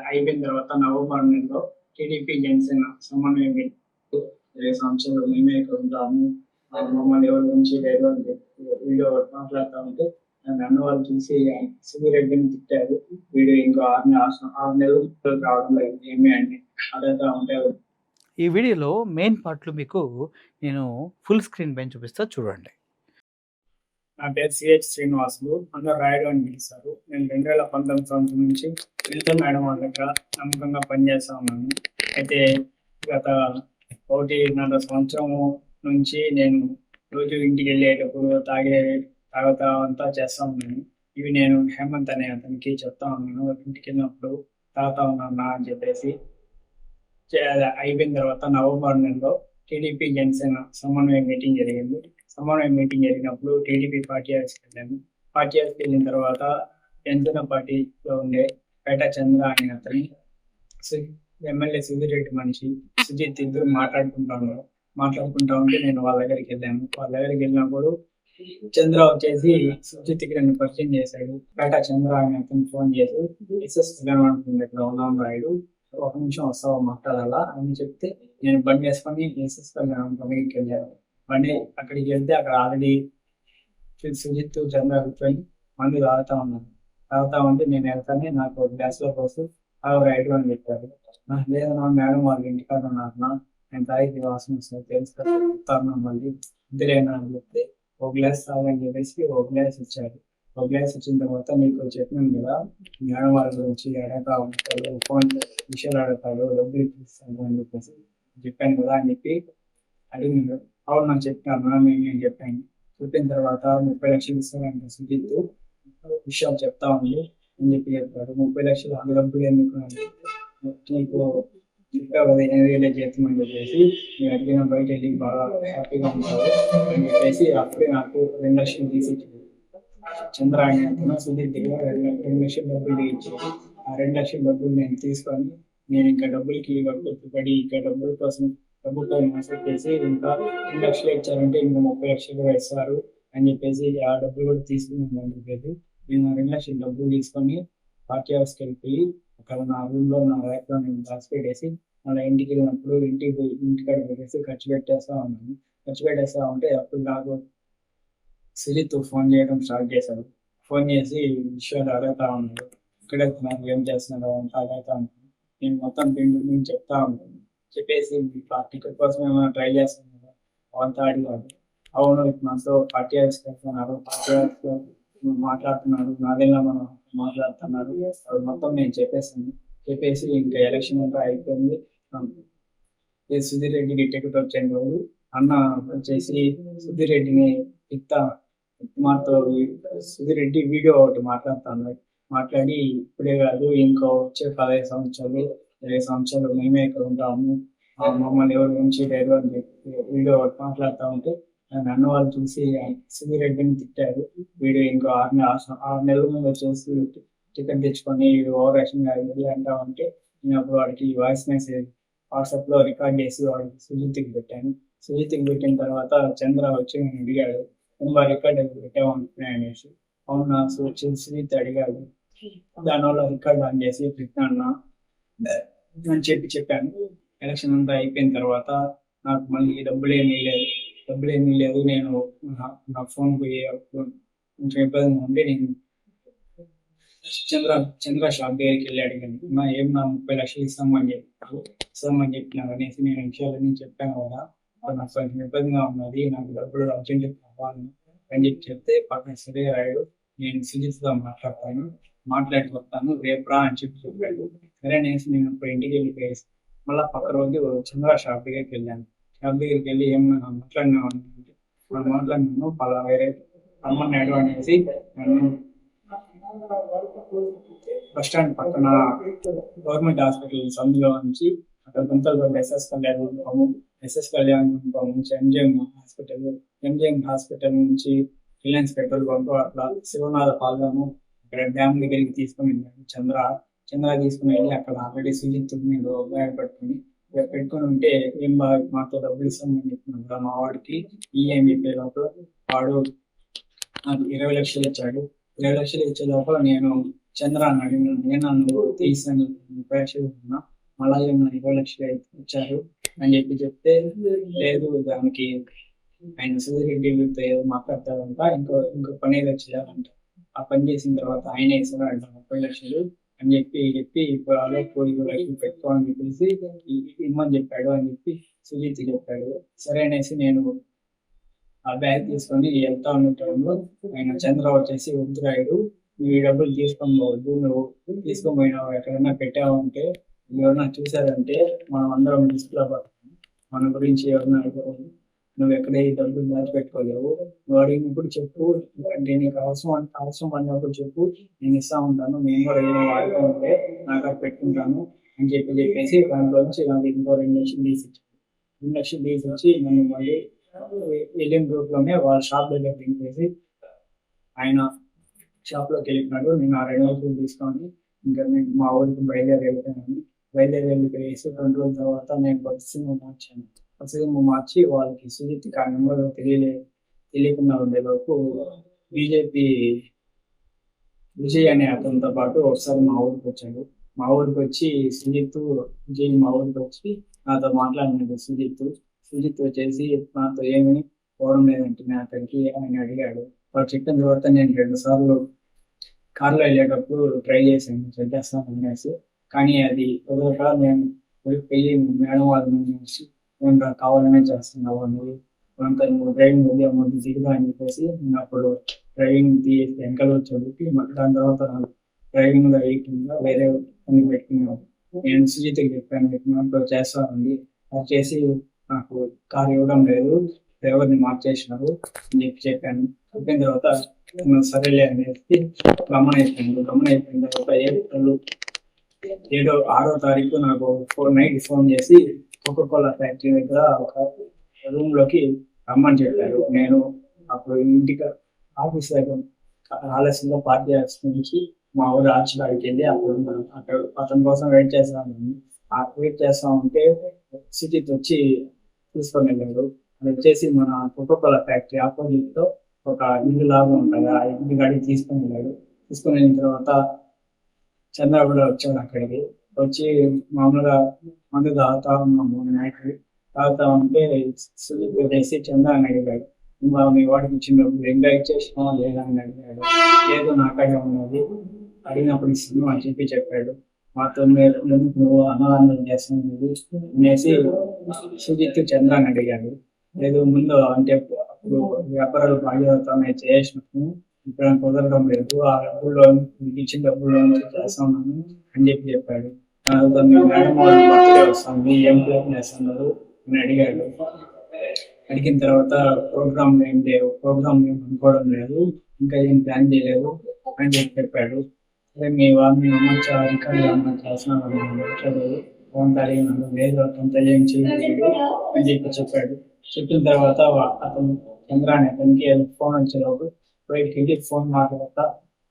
అయిపోయిన తర్వాత నవంబర్ నెలలో టీడీపీ జనసేన సమన్వయం 20 సంవత్సరాలు మేమే ఇక్కడ ఉంటాము, మమ్మల్ని ఎవరి గురించి లేదు అని చెప్పి వీడియో మాట్లాడుతూ ఉంటే నన్ను వాళ్ళు చూసి సుధీర్ రెడ్డిని తిట్టారు. వీడియో ఇంకో 6 నెలలు రావడం లేదు ఏమి అని అడుగుతా ఉంటే. ఈ వీడియోలో మెయిన్ పార్ట్లు మీకు నేను ఫుల్ స్క్రీన్ పైన చూపిస్తా చూడండి. నా పేరు సిహెచ్ శ్రీనివాసులు, అందరూ రాయుడు అని పిలుస్తారు. నేను 2019 సంవత్సరం నుంచి వెళ్తే మేడం వాళ్ళ దగ్గర నమ్మకంగా పనిచేస్తా ఉన్నాను. అయితే గత 1.5 సంవత్సరం నుంచి నేను రోజు ఇంటికి వెళ్ళేటప్పుడు తాగుతా అంతా చేస్తా ఉన్నాను. ఇవి నేను హేమంత్ అనే అతనికి చెప్తా ఉన్నాను. ఇంటికి వెళ్ళినప్పుడు తాగుతా ఉన్నా అని చెప్పేసి. అయిపోయిన తర్వాత నవంబర్ నెలలో టీడీపీ జనసేన సమన్వయం మీటింగ్ జరిగింది. సమన్వయం మీటింగ్ జరిగినప్పుడు టీడీపీ పార్టీ ఆఫీస్కి వెళ్ళాను. పార్టీ ఆఫీస్కి వెళ్ళిన తర్వాత జనసేన పార్టీలో ఉండే పేట చంద్ర అనే అతని ఎమ్మెల్యే సుధీర్ రెడ్డి మనిషి సుజిత్ ఇద్దరు మాట్లాడుకుంటా ఉంటే నేను వాళ్ళ దగ్గరికి వెళ్ళాను. వాళ్ళ దగ్గరికి వెళ్ళినప్పుడు చంద్ర వచ్చేసి సుజిత్కి నన్ను పరిచయం చేశాడు. పేట చంద్ర అని అతను ఫోన్ చేసి ఎస్ఎస్ అనుకుంటుంది ఇక్కడ ఉన్నాం రాయుడు, ఒక నిమిషం వస్తావా మాట్లాడాలా అని చెప్తే నేను బండి వేసుకొని ఎస్ఎస్ దగ్గరికి వెళ్ళాను. బండి అక్కడికి వెళ్తే అక్కడ ఆల్రెడీ సుజిత్ చంద్ర కూర్చొని మందు తాగుతా ఉంటే నేను వెళ్తానే నాకు గ్లాస్ లో కోసం రాయుడు అని చెప్పారు. లేదన్నా మేడం వాళ్ళ ఇంటికాడ ఉన్నారన్నా, నేను తాగి వాసన వస్తుంది తెలుస్తాను మళ్ళీ ఇద్దరేనా అని చెప్తే ఒక గ్లాస్ తాగని చెప్పేసి ఒక గ్లాస్ ఇచ్చారు. ఒక గ్లాస్ ఇచ్చిన తర్వాత మీకు చెప్పినాను కదా మేడం వాళ్ళ గురించి అడగతా ఉంటాడు, ఫోన్ విషయాలు అడగతాడు, డబ్బులు ఇప్పిస్తాడు అని చెప్పేసి చెప్పాను కదా అని చెప్పి అడిగినాడు. అవును నాకు చెప్పినాను నేను చెప్పాను. చెప్పిన తర్వాత 30 లక్షలు ఇస్తానంటే సుజిత్ విషయాలు చెప్తా ఉంది అని చెప్పి చెప్పాడు. 30 లక్షలు అంత డబ్బులు ఎందుకు నీకు చెప్పావు కదా 8,000 చేస్తాం అని చెప్పేసి నేను అడిగిన బయట వెళ్ళి బాగా హ్యాపీగా ఉంటావు అని చెప్పేసి అప్పుడే నాకు 2 లక్షలు తీసి చంద్ర అని సుజిత్ దగ్గర 2 లక్షలు డబ్బులు ఇచ్చి ఆ 2,00,000 డబ్బులు నేను తీసుకొని నేను ఇంకా డబ్బులకి పడి ఇంకా డబ్బుల కోసం డబ్బులతో మోసం చేసి ఇంకా 2,00,000 ఇచ్చారంటే ఇంకా 30,00,000 కూడా ఇస్తారు అని చెప్పేసి ఆ డబ్బులు కూడా తీసుకున్నాను చెప్పేసి నేను ఆ 2,00,000 డబ్బులు తీసుకొని పార్టీ హౌస్కి వెళ్ళిపోయి అక్కడ నా రూమ్లో నా ర్యాక్లో నేను దాచిపెట్టేసి మళ్ళీ ఇంటికి వెళ్ళినప్పుడు ఇంటికాడ పెట్టేసి ఖర్చు పెట్టేస్తా ఉంటే అప్పుడు నాకు సుజిత్ ఫోన్ చేయడం స్టార్ట్ చేశాడు. ఫోన్ చేసి విషయాలు అడుగుతా ఉన్నాడు. ఎక్కడ వెళ్తున్నారు, ఏం చేస్తున్నారు అంతా అడుగుతా ఉన్నాడు. నేను మొత్తం దీని గురించి చెప్తా ఉన్నాను. చెప్పేసి మీకు ఆ టికెట్ కోసం ఏమైనా ట్రై చేస్తున్నారా అంతా అడిగాడు. అవును నాతో పార్టీ హౌస్కి వెళ్తున్నారు, పార్టీ హౌస్లో మాట్లాడుతున్నాడు, నాదెలా మనం మాట్లాడుతున్నారు అది మొత్తం నేను చెప్పేసాను. చెప్పేసి ఇంకా ఎలక్షన్ అంతా అయిపోయింది. సుధీర్ రెడ్డికి టికెట్ వచ్చిన రోజు అన్న వచ్చేసి సుధీర్ రెడ్డిని ఇస్తా మాతో సుధీర్ రెడ్డి వీడియో ఒకటి మాట్లాడుతున్నాడు. మాట్లాడి ఇప్పుడే కాదు ఇంకో వచ్చే 15 సంవత్సరాలు 20 సంవత్సరాలు మేమే ఇక్కడ ఉంటాము, మమ్మల్ని ఎవరి గురించి లేదు అని చెప్పి వీడియో ఒకటి మాట్లాడుతూ ఉంటే నన్ను వాళ్ళు చూసి సుధీర్ రెడ్డిని తిట్టారు. వీడు ఇంకో 6 నెలల ముందు వచ్చేసి టికెట్ తెచ్చుకొని ఓవర్ యాక్షన్ అంటా ఉంటే నేను అప్పుడు వాడికి వాయిస్ మెసేజ్ వాట్సాప్లో రికార్డ్ చేసి వాడికి సుజిత్కి పెట్టాను. సుజిత్కి పెట్టిన తర్వాత చంద్ర వచ్చి నేను అడిగాడు రికార్డ్ పెట్టామనుకున్నాను అనేసి. అవునా సుజిత్ అడిగాడు, దానివల్ల రికార్డ్ ఆన్ చేసి పెట్టినా అని చెప్పాను. ఎలక్షన్ అంతా అయిపోయిన తర్వాత నాకు మళ్ళీ డబ్బులు ఏమీ లేదు. నేను నా ఫోన్ పోయి కొంచెం ఇబ్బందిగా ఉండి నేను చంద్ర షాప్ దగ్గరికి వెళ్ళి అడిగాను. ఏం నా 30,00,000 ఇస్తామని చెప్పినారు అనేసి నేను విషయాలన్నీ చెప్పాను కదా. నాకు కొంచెం ఇబ్బందిగా ఉన్నది, నాకు డబ్బులు అర్జెంట్ కావాలి అని చెప్తే పక్కన సరే అయ్యాడు. నేను సుజిత్తో మాట్లాడి వస్తాను రేపు రా అని చెప్పాడు. సరే అనేసి నేను ఇప్పుడు ఇంటికి వెళ్ళిపోయేసి మళ్ళీ పక్క రోజు చంద్ర షాప్ దగ్గరికి వెళ్ళాను. షాప్ దగ్గరికి వెళ్ళి ఏం మాట్లాడినాను పలా వేరే రమ్మన్నాడు అనేసి నన్ను బస్ స్టాండ్ పక్కన గవర్నమెంట్ హాస్పిటల్ సందులో నుంచి అక్కడ గుంతలపల్లి ఎస్ఎస్ కళ్యాణ్ నుంచి ఎంజిఎం హాస్పిటల్ నుంచి రిలయన్స్ పెట్రోల్ బంక్ అట్లా శివనాథ పాలెము ఇక్కడ డ్యామ్ దగ్గరికి తీసుకుని వెళ్ళాను. చంద్ర తీసుకుని వెళ్ళి అక్కడ ఆల్రెడీ సుజిత్ నేను ఉపయోగపడుతుంది పెట్టుకుని ఉంటే ఏం బాగా మాతో డబ్బులు ఇస్తామని చెప్పిన మా వాడికి ఈఎంఈ పే లోపల వాడు నాకు 20,00,000 ఇచ్చాడు. 20,00,000 ఇచ్చే లోపల నేను చంద్ర అన్నాడు, నేను నువ్వు తీసాను 30,00,000 ఉన్నా మళ్ళా ఏమన్నా 20,00,000 ఇచ్చారు అని చెప్తే లేదు దానికి ఆయన సూర్యరెడ్డితో ఏదో మాట్లాడతారంట, ఇంకో పని ఏదో చేయాలంట, ఆ పని చేసిన తర్వాత ఆయన ఇస్తారంట 30,00,000 అని చెప్పి ఇప్పుడు అలా 20,00,000 పెట్టుకోవాలని చెప్పేసి ఇమ్మని చెప్పాడు అని చెప్పి సుజిత్ చెప్పాడు. సరే అనేసి నేను ఆ బ్యాగ్ తీసుకొని వెళ్తా ఉన్న టైంలో ఆయన చంద్ర వచ్చేసి వద్దురాయుడు ఈ డబ్బులు తీసుకొని పోవద్దు, నువ్వు తీసుకొని పోయినావు ఎక్కడైనా పెట్టావు అంటే ఎవరన్నా చూసారంటే మనం అందరం డిస్ప్లో పడతాం, మన గురించి ఎవరన్నా అడుగుతారు, నువ్వు ఎక్కడ ఈ డబ్బులు దాచిపెట్టుకోలేవు, నువ్వు అడిగినప్పుడు చెప్పు, అంటే నీకు అవసరం పడినప్పుడు చెప్పు, నేను ఇస్తా ఉంటాను, నేను కూడా ఏదైనా వాడుతూ ఉంటే నాకు అది పెట్టుకుంటాను అని చెప్పేసి దాంట్లోంచి నాకు ఇంకో 2,00,000 తీసిచ్చాను. 2,00,000 తీసిచ్చి నన్ను మళ్ళీ వెళ్ళిన రూట్లోనే వాళ్ళ షాప్ దగ్గర దింపేసి ఆయన షాప్లోకి వెళ్ళిపోయినాడు. నేను ఆ 2,00,000 తీసుకొని ఇంకా నేను మా ఊరికి బయలుదేరి వెళ్ళిపోయేసి 2 రోజుల తర్వాత నేను బస్సు మార్చి వాళ్ళకి సుజిత్ ఆ నెంబర్ తెలియకుండా ఉండేలోపు బీజేపీ విజయ్ అనే అతనితో పాటు ఒకసారి మా ఊరికి వచ్చాడు. మా ఊరికి వచ్చి విజయ్ మా ఊరికి వచ్చి నాతో మాట్లాడినాడు. సుజిత్ వచ్చేసి నాతో ఏమీ పోవడం లేదంటే అక్కడికి ఆయన అడిగాడు. వాడు చెప్పిన తర్వాత నేను 2 సార్లు కార్లో వెళ్ళేటప్పుడు ట్రై చేశాను చేస్తాను అనేసి, కానీ అది కుదరక నేను వెళ్ళి మేడం వాళ్ళని చూసి కావాలనే చేస్తున్నావు నువ్వు డ్రైవింగ్ ఉంది అమౌంట్ దిగుదా అని చెప్పేసి నేను అప్పుడు డ్రైవింగ్ వెనకాల చదువుకి దాని తర్వాత డ్రైవింగ్ లో వేయకుండా వేరే పని పెట్టుకున్నాను. నేను సుజిత్కి చెప్పాను చేస్తానండి, అది చేసి నాకు కార్ ఇవ్వడం లేదు, డ్రైవర్ని మార్చేసినారు అని చెప్పాను. చెప్పిన తర్వాత సరేలే అనేసి గమనైపోయిన తర్వాత ఏప్రిల్ 6వ తారీఖు నాకు నైట్ ఫోన్ చేసి కోకోకోలా ఫ్యాక్టరీ దగ్గర ఒక రూమ్ లోకి రమ్మని చెప్పారు. నేను అప్పుడు ఇంటికి ఆఫీస్ దగ్గర ఆలస్యంగా పార్టీ నుంచి మా ఊరు ఆర్చ్ కాడికి వెళ్ళి అక్కడ అతని కోసం వెయిట్ చేస్తాను. ఆ వెయిట్ చేస్తా ఉంటే సుజిత్ వచ్చి తీసుకొని వెళ్ళాడు. అది వచ్చేసి మన కోకోకోలా ఫ్యాక్టరీ ఆపోజిట్ లో ఒక ఇల్లు లాగా ఉంటుంది. ఆ ఇంటి కాడికి తీసుకొని వెళ్ళాడు. తీసుకొని వెళ్ళిన తర్వాత చంద్ర కూడా వచ్చాడు అక్కడికి. వచ్చి మామూలుగా మందు తాగుతా ఉన్నాము నైట్. తాగుతా ఉంటే సుజిత్ వేసి చంద్ర అని అడిగాడు, ఇంకా మీ వాడికి ఇచ్చిన డబ్బులు ఇంకా ఇచ్చేసినావా లేదా అని అడిగాడు. లేదు నాకడే ఉన్నది, అడిగినప్పుడు ఇస్తున్నావు అని చెప్పాడు. మాతో మీరు ఎందుకు నువ్వు అన్నదానం చేస్తున్నది అనేసి సుజిత్ చంద్ర అని అడిగాడు. లేదు ముందు అంటే అప్పుడు వ్యాపారాలు బాగా చేసినప్పుడు ఇక్కడ కుదరడం లేదు, ఆ డబ్బుల్లో మీకు ఇచ్చిన డబ్బుల్లో నుంచి చేస్తున్నాను అని చెప్పాడు. తర్వాత మీ మేడం వాళ్ళు బర్త్డే వస్తుంది, ఏం ప్లాన్ చేస్తున్నారు అని అడిగాడు. అడిగిన తర్వాత ప్రోగ్రామ్ ఏం లేవు, ప్రోగ్రామ్ ఏం అనుకోవడం లేదు, ఇంకా ఏం ప్లాన్ చేయలేదు అని చెప్పాడు. అదే మీ వాళ్ళని అమ్మచ్చా రికార్డు ఏమన్నా చేస్తున్నాను మాట్లాడలేదు, ఫోన్ అడిగినాను, లేదు అంత ఏం చేయలేదు అని చెప్పాడు. చెప్పిన తర్వాత అతను చంద్ర అనే అతనికి ఫోన్ వచ్చేలోపు బయటికి ఫోన్ మాట్లాడతా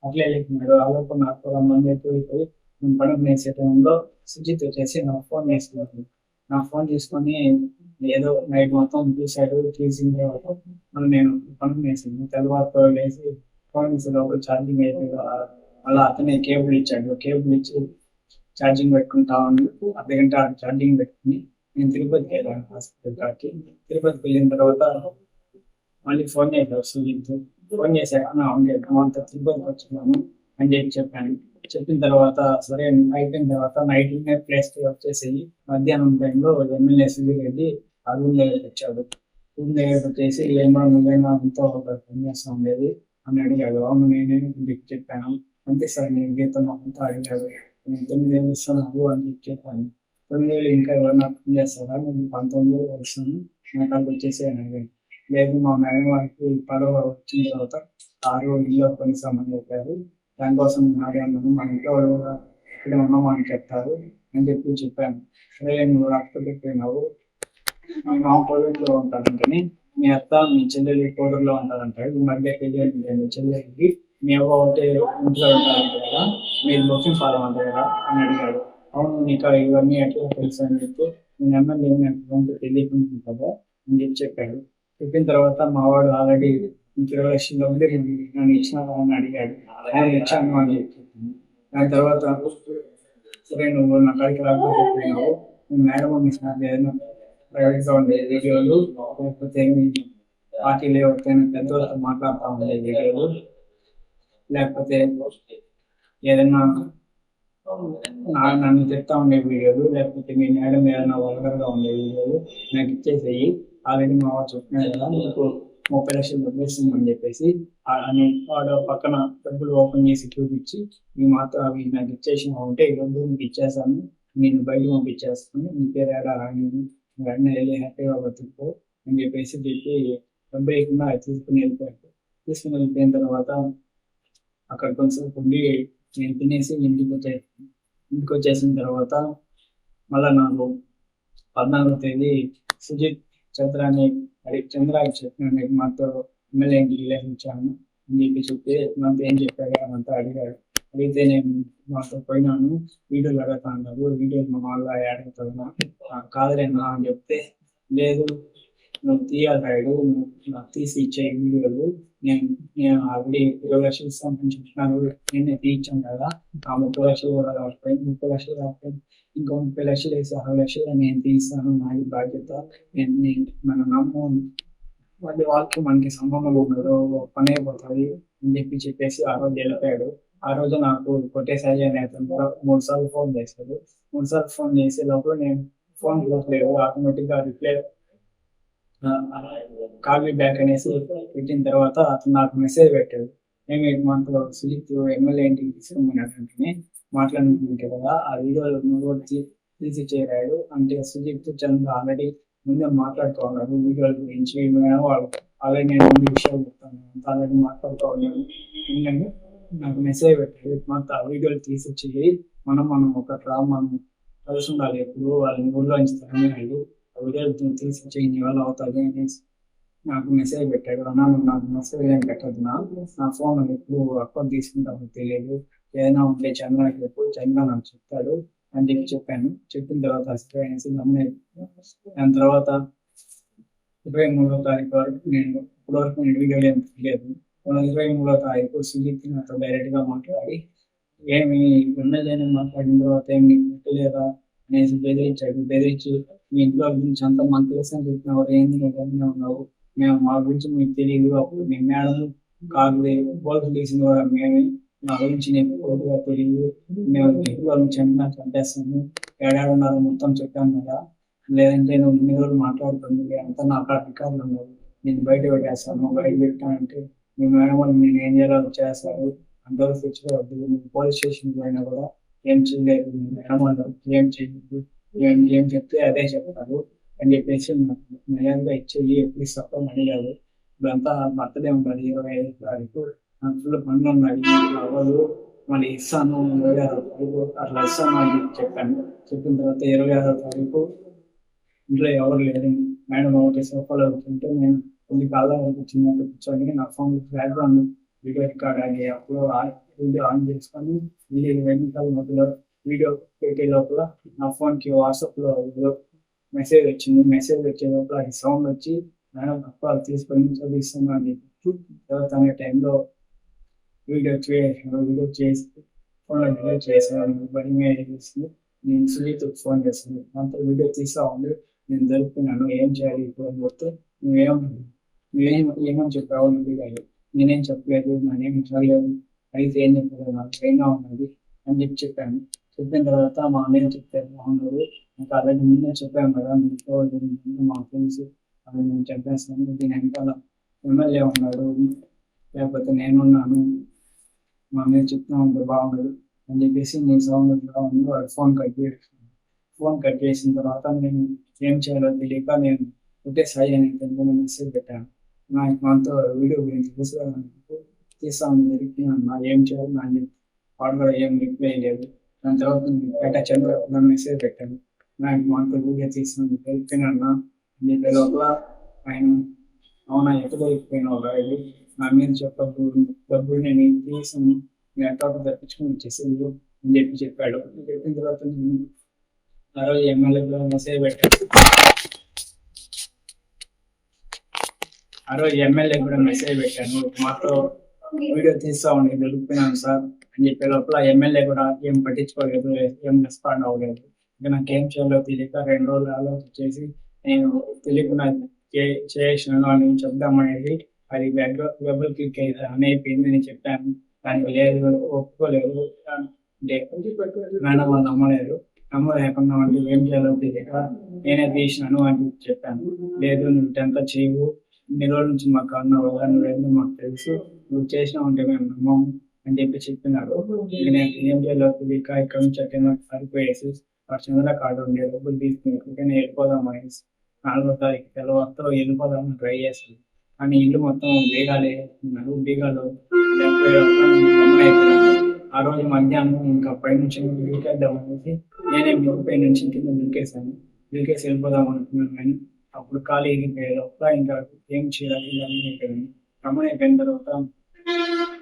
అట్లే వెళ్ళిపోయినాడు. ఆలోపు నాకు మంది అయిపోయి నేను పనులు వేసే టైంలో సుజిత్ వచ్చేసి నా ఫోన్ తీసుకున్నాడు. నా ఫోన్ తీసుకొని ఏదో నైట్ మొత్తం చూశాడు. చూసిన తర్వాత మళ్ళీ నేను పనులు వేసాను. తెల్లవారు వేసి ఫోన్ తీసే లోపల ఛార్జింగ్ అయిపోయి మళ్ళీ అతనే కేబుల్ ఇచ్చాడు. కేబుల్ ఇచ్చి ఛార్జింగ్ పెట్టుకుంటా ఉన్నాడు. అర్ధగంట ఛార్జింగ్ పెట్టుకుని నేను తిరుపతికి వెళ్ళాను హాస్పిటల్ కాడికి. తిరుపతికి వెళ్ళిన తర్వాత మళ్ళీ ఫోన్ చేశాడు సుజిత్. ఫోన్ చేశాక అంతా తిరుపతికి వచ్చాను అని చెప్పాను. చెప్పిన తర్వాత సరే అయిపోయిన తర్వాత నైట్ ప్లేస్ వచ్చేసి మధ్యాహ్నం టైంలో ఎమ్మెల్యే సుధీర్ రెడ్డి ఆ రూమ్ దగ్గరికి వచ్చాడు. రూమ్ దగ్గరికి వచ్చేసి ఏమో నువ్వేమో అంతా పని చేస్తా ఉండేది అని అడిగాడు. అవును నేనే మీకు చెప్పాను. అంతే సార్ నేను గీతం అంతా అడిగాడు. నేను 9,000 ఇస్తున్నాను అని చెప్పాను. 9,000 ఇంకా ఎవరన్నా పని చేస్తారా, నేను 19,000 వస్తాను నాకు అది వచ్చేసి అని అడిగాడు. లేదు మా మేడం వాళ్ళకి పదవ వచ్చిన తర్వాత కారు ఇల్లు కొనిస్తామని చెప్పారు, దానికోసం అడిగాను, మా ఇంట్లో వాళ్ళు కూడా ఇక్కడ ఉన్నామని చెప్తారు అని చెప్పాను. సరే నువ్వు హాస్పిటల్కి పోయినావు, మా మామ కోవిడ్లో ఉంటాడంటని, మీ అత్త మీ చెల్లెలు కోడూరులో ఉంటారంటాడు. ఈ మధ్య పెళ్ళి మీ చెల్లెలకి మీ అవ్వ ఒకటే ఇంట్లో ఉంటారంట కదా, మీరు బొక్కిం పాలం అంటారు కదా అని అడిగాడు. అవును నీకు ఇవన్నీ ఎట్లా తెలుసు అని చెప్పి నేను ఎమ్మెల్యే నాకు తెలియకుండా కదా అని చెప్పాడు. చెప్పిన తర్వాత మా వాడు ఆల్రెడీ 20 లక్షల్లో ఉంటే నన్ను ఇచ్చినావా అని అడిగాడు. ఇచ్చాను అని చెప్పాను. దాని తర్వాత సరే నువ్వు నా కాడికి రాకపోతే పోయినావు, మేడం ఇచ్చినాను ఏదైనా ప్రైవేట్గా ఉండే వీడియోలు, లేకపోతే పార్టీలు ఎవరికైనా పెద్దవాళ్ళతో మాట్లాడుతూ ఉండే వీడియోలు, లేకపోతే ఏదైనా నన్ను తిడతా ఉండే వీడియోలు, లేకపోతే మీ మేడం ఏదైనా వల్గర్గా ఉండే వీడియోలు నాకు ఇచ్చేసేయి. ఆల్రెడీ మా వాడు చెప్పినాడు కదా నీకు 30 లక్షలు డబ్బులు ఇస్తుందని చెప్పేసి అని వాడు పక్కన డబ్బులు ఓపెన్ చేసి చూపించి మీ మాత్రం అవి నాకు ఇచ్చేసిన ఉంటే ఈ డబ్బులు మీకు ఇచ్చేస్తాను, నేను బయట పంపించేస్తాను, మీ పేరు ఏడా రాని వెంటనే వెళ్ళి హ్యాపీగా బతుకు అని చెప్పేసి డబ్బు వేయకుండా తీసుకుని వెళ్ళిపోయాడు. తీసుకుని వెళ్ళిపోయిన తర్వాత అక్కడ కొంచెం ఉండి నేను తినేసి ఇంటికి వచ్చేసిన తర్వాత మళ్ళీ నాకు 14వ తేదీ సుజిత్ చంద్రాన్ని చంద్రాకి చెప్పినాను మాతో ఎమ్మెల్యే ఇంటికి వచ్చాను అని చెప్తే నాతో ఏం చెప్పాడు అంతా అడిగాడు. అడిగితే నేను మాతో పోయినాను, వీడియోలు అడుగుతా అన్నారు, వీడియోలు మా వాళ్ళ అడుగుతున్నా కాదులేనా అని చెప్తే, లేదు నువ్వు తీయాలి రాయుడు, నాకు తీసి ఇచ్చే వీడియోలు, నేను ఆల్రెడీ 20 లక్షలు ఇస్తామని చెప్పినాను, నేనే తీయించాను కదా, ఆ 30 లక్షలు కూడా కాకపోయి 30 లక్షలు కాకపోయి ఇంకో 30 లక్షలు వేసి 6 లక్షలు నేను తీస్తాను, నాది బాధ్యత, మన నమ్మకం వాళ్ళకి మనకి సంబంధం ఉండదు, పని అయిపోతుంది అని చెప్పేసి ఆ రోజు వెళ్ళిపోయాడు. ఆ రోజు నాకు కొట్టేసాయి అనే అతను 3 సార్లు ఫోన్ చేశాడు. 3 సార్లు ఫోన్ చేసే లోపల నేను ఫోన్ లేదు, ఆటోమేటిక్ గా రిప్లై కాల్ మీ బ్యాక్ అనేసి పెట్టిన తర్వాత అతను నాకు మెసేజ్ పెట్టాడు. ఏమి మనకు సుజిత్ ఎమ్మెల్యే ఇంటికి తీసుకోమని మాట్లాడుతుంటే కదా ఆ వీడియోలు నువ్వు తీసి చేరాడు అంటే సుజిత్ చంద్ర ఆల్రెడీ ముందే మాట్లాడుతూ ఉన్నారు వీడియోల గురించి, వాళ్ళు ఆల్రెడీ నేను ముందు విషయాలు చెప్తాను ఆల్రెడీ మాట్లాడుతూ ఉన్నాను. ఎందుకంటే నాకు మెసేజ్ పెట్టాడు, మాకు ఆ వీడియోలు తీసిచ్చి మనం మనం కలిసి ఉండాలి, ఎప్పుడు వాళ్ళని ఊళ్ళో నుంచి తరమేయాలి, వీడియోలు తీసిచ్చి నీ వల్ల అవుతుంది అనేసి నాకు మెసేజ్ పెట్టాడు. అన్నా నాకు మెసేజ్ ఏం పెట్టద్దు, నా ఫోన్ ఎప్పుడు అకౌంట్ తీసుకుంటామో తెలియదు, ఏదైనా ఉంటే చంద్రకి చెప్పు, చంద్ర నాకు చెప్తాడు అని చెప్పాను. చెప్పిన తర్వాత సరే అనేసి నమ్మలేదు. దాని తర్వాత 23వ తారీఖు వరకు ఇప్పటివరకు నేను వీడియోలు ఏం తీయలేదు. 23వ తారీఖు సుజిత్ నాతో డైరెక్ట్గా మాట్లాడి ఏమి ఎమ్మెల్యేని మాట్లాడిన తర్వాత ఏమి నీకు గుర్తులేదా అనేసి బెదిరించాడు. బెదిరించి మీ ఇంట్లో గురించి అంతా మాకు తెలుసు అని చెప్పినావు, ఏంది నువ్వు గమ్మునే ఉన్నావు, మేము మా గురించి మీకు తెలియదు, అప్పుడు మీ మేడం కారు పోలీసులు తీసింది కూడా మేమే, నా గురించి నీకు పూర్తిగా తెలియదు, మేము ఇంట్లో నుంచి అన్నా చంపేస్తాము, ఏడాడున్నారో మొత్తం చెప్పాము కదా, లేదంటే నువ్వు ఇన్ని రోజులు మాట్లాడుతుంది అంతా నా అక్కడ రికార్డులు ఉన్నావు, నేను బయట పెట్టేస్తాను, బయట పెట్టానంటే మీ మేడం వాళ్ళు నేను ఏం చేయాలో చేస్తారు, అందరూ తెచ్చుకోవద్దు, నువ్వు పోలీస్ స్టేషన్ పోయినా కూడా ఏం చేయలేదు, మీ మేడం వాళ్ళు ఏం చేయలేదు, ఏం చెప్తే అదే చెప్తారు అని చెప్పేసి మర్యాదగా ఇచ్చేయి, ఎప్పుడు ఇస్తాం అడిగాడు. ఇప్పుడంతా బర్త్డే ఉంటుంది 25వ తారీఖు, నాకు ఫుల్ పనులు ఉన్నాయి, అవ్వదు, మళ్ళీ ఇస్తాను 26వ తారీఖు అట్లా ఇస్తాను అని చెప్పాను. చెప్పిన తర్వాత 26వ తారీఖు ఇంట్లో ఎవరు లేరు, మేడం ఒకటి సోఫాలో కూర్చుంటే నేను కొన్ని కాలాలు చిన్నట్టు కూర్చొని నా ఫోన్ బ్యాక్గ్రౌండ్ వీడియో రికార్డ్ అయ్యి అప్పుడు వీడియో ఆన్ చేసుకొని వెనకాల మధ్యలో వీడియో పెట్టే లోపల నా ఫోన్కి వాట్సాప్లో మెసేజ్ వచ్చింది. మెసేజ్ వచ్చే లోపల అది సౌండ్ వచ్చి మేడం అప్పుడు తీసుకొని చదివిస్తున్నాను తర్వాత అనే టైంలో వీడియో చేసి ఫోన్లో డిలీట్ చేసాను, భయంగా చేసింది. నేను సునీతకు ఫోన్ చేస్తాను, అంత వీడియో తీసా ఉంది, నేను దొరుకుతున్నాను, ఏం చేయాలి ఇప్పుడు అని చెప్తే ఏమని చెప్పావు నువ్వు కాదు, నేనేం చెప్పలేదు, నేనేం చదవలేదు, అయితే ఏం చెప్పలేదు, నాకు భయంగా ఉన్నది అని చెప్పాను. చెప్పిన తర్వాత మా అన్నయ్య చెప్పారు, బాగున్నారు, నాకు అలాగే ముందే చెప్పాను కదా మీకు మాకు తెలుసు, అది నేను చెప్పేస్తాను, దీని వెనకాల ఎమ్మెల్యే ఉన్నాడు లేకపోతే నేనున్నాను, మా అన్నయ్య చెప్తా ఉంటే బాగుండదు అని చెప్పేసి నేను సౌండ్ ఉంది వాడు ఫోన్ కట్ చేసాను. ఫోన్ కట్ చేసిన తర్వాత నేను ఏం చేయాలో తెలియక నేను ఒకటే సాయి అని మెసేజ్ పెట్టాను, నాకు మనతో వీడియో గురించి తీస్తామని జరిగి అన్నా ఏం చేయాలి అని వాడు కూడా ఏం రిప్లై లేదు. దాని తర్వాత బయట చంద్ర మెసేజ్ పెట్టాను, నాకు మనతో వీడియో తీస్తాను తెలిపినన్నా అని చెప్పే లోపల ఆయన అవునా ఎక్కడ దొరికిపోయినావు రాయుడు, నా మీద చెప్పద్దు, డబ్బులు నేను తీసాను, నేను ఎక్కడ తప్పించుకొని వచ్చేసింది అని చెప్పాడు. చెప్పిన తర్వాత నేను ఆ రోజు ఎమ్మెల్యే కూడా మెసేజ్ పెట్టాను, మాతో వీడియో తీస్తా ఉండి దొరికిపోయినాను సార్ అని చెప్పే లోపల ఎమ్మెల్యే కూడా ఏం పట్టించుకోలేదు, ఏం రెస్పాండ్ అవ్వలేదు. ఇంకా నాకేం చేయాలో తెలియక 2 రోజులు ఆలోచించేసి నేను తెలియకుండా చేసినాను అని చెప్దామనేది అది డబుల్ క్లిక్ అయితే అని అయిపోయింది అని చెప్పాను. దానికి లేదు, ఒప్పుకోలేదు, మేడం వాళ్ళు నమ్మలేకుండా అంటే ఏం చేయాలో తెలియక నేనే తీసినాను అని చెప్పాను. లేదు నువ్వు 10th చేయవు, ఇన్ని రోజుల నుంచి మాకు అన్నావు కదా, నువ్వేందో మాకు తెలుసు, నువ్వు చేసినావు అంటే మేము నమ్మము అని చెప్పినాడు. నేను ఏం చేయాలో తెలియక ఇక్కడ నుంచి అక్కడ సరిపోయేసి చంద్ర కార్డు ఉండే డబ్బులు తీసుకుని ఇక్కడికైనా వెళ్ళిపోదాం అనేసి 4వ తారీఖు తెల్లవారితో వెళ్ళిపోదామని ట్రై చేస్తాను. కానీ ఇల్లు మొత్తం బీగాలు బీగాలు ఆ రోజు మధ్యాహ్నం ఇంకా పైనుంచి దూకేద్దాం అనేసి నేనే పై నుంచి కింద దూకేసి వెళ్ళిపోదాం అనుకున్నాను. కానీ అప్పుడు ఖాళీ ఎగిరిపోయే లోపల ఇంకా ఏం చేయాలి అయిపోయింది. రమణ అయిపోయిన తర్వాత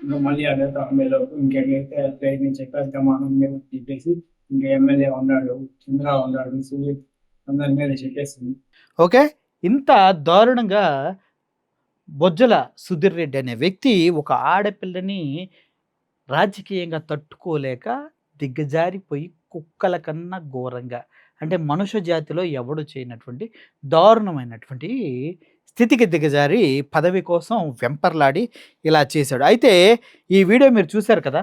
ఇంకా మళ్ళీ అదే తొంభైలోపు ఇంకెక్కడైతే ప్రయత్నం చెప్పేద్దామని మేము చెప్పేసి ఇంకా ఎమ్మెల్యే ఉన్నాడు, చంద్ర ఉన్నాడు, సుజిత్ అందరి మీద చెప్పేసింది. ఓకే, ఇంత దారుణంగా బొజ్జల సుధీర్ రెడ్డి అనే వ్యక్తి ఒక ఆడపిల్లని రాజకీయంగా తట్టుకోలేక దిగజారిపోయి కుక్కల కన్నా ఘోరంగా, అంటే మనుష్య జాతిలో ఎవడు చేయనటువంటి దారుణమైనటువంటి స్థితికి దిగజారి పదవి కోసం వెంపర్లాడి ఇలా చేశాడు. అయితే ఈ వీడియో మీరు చూశారు కదా,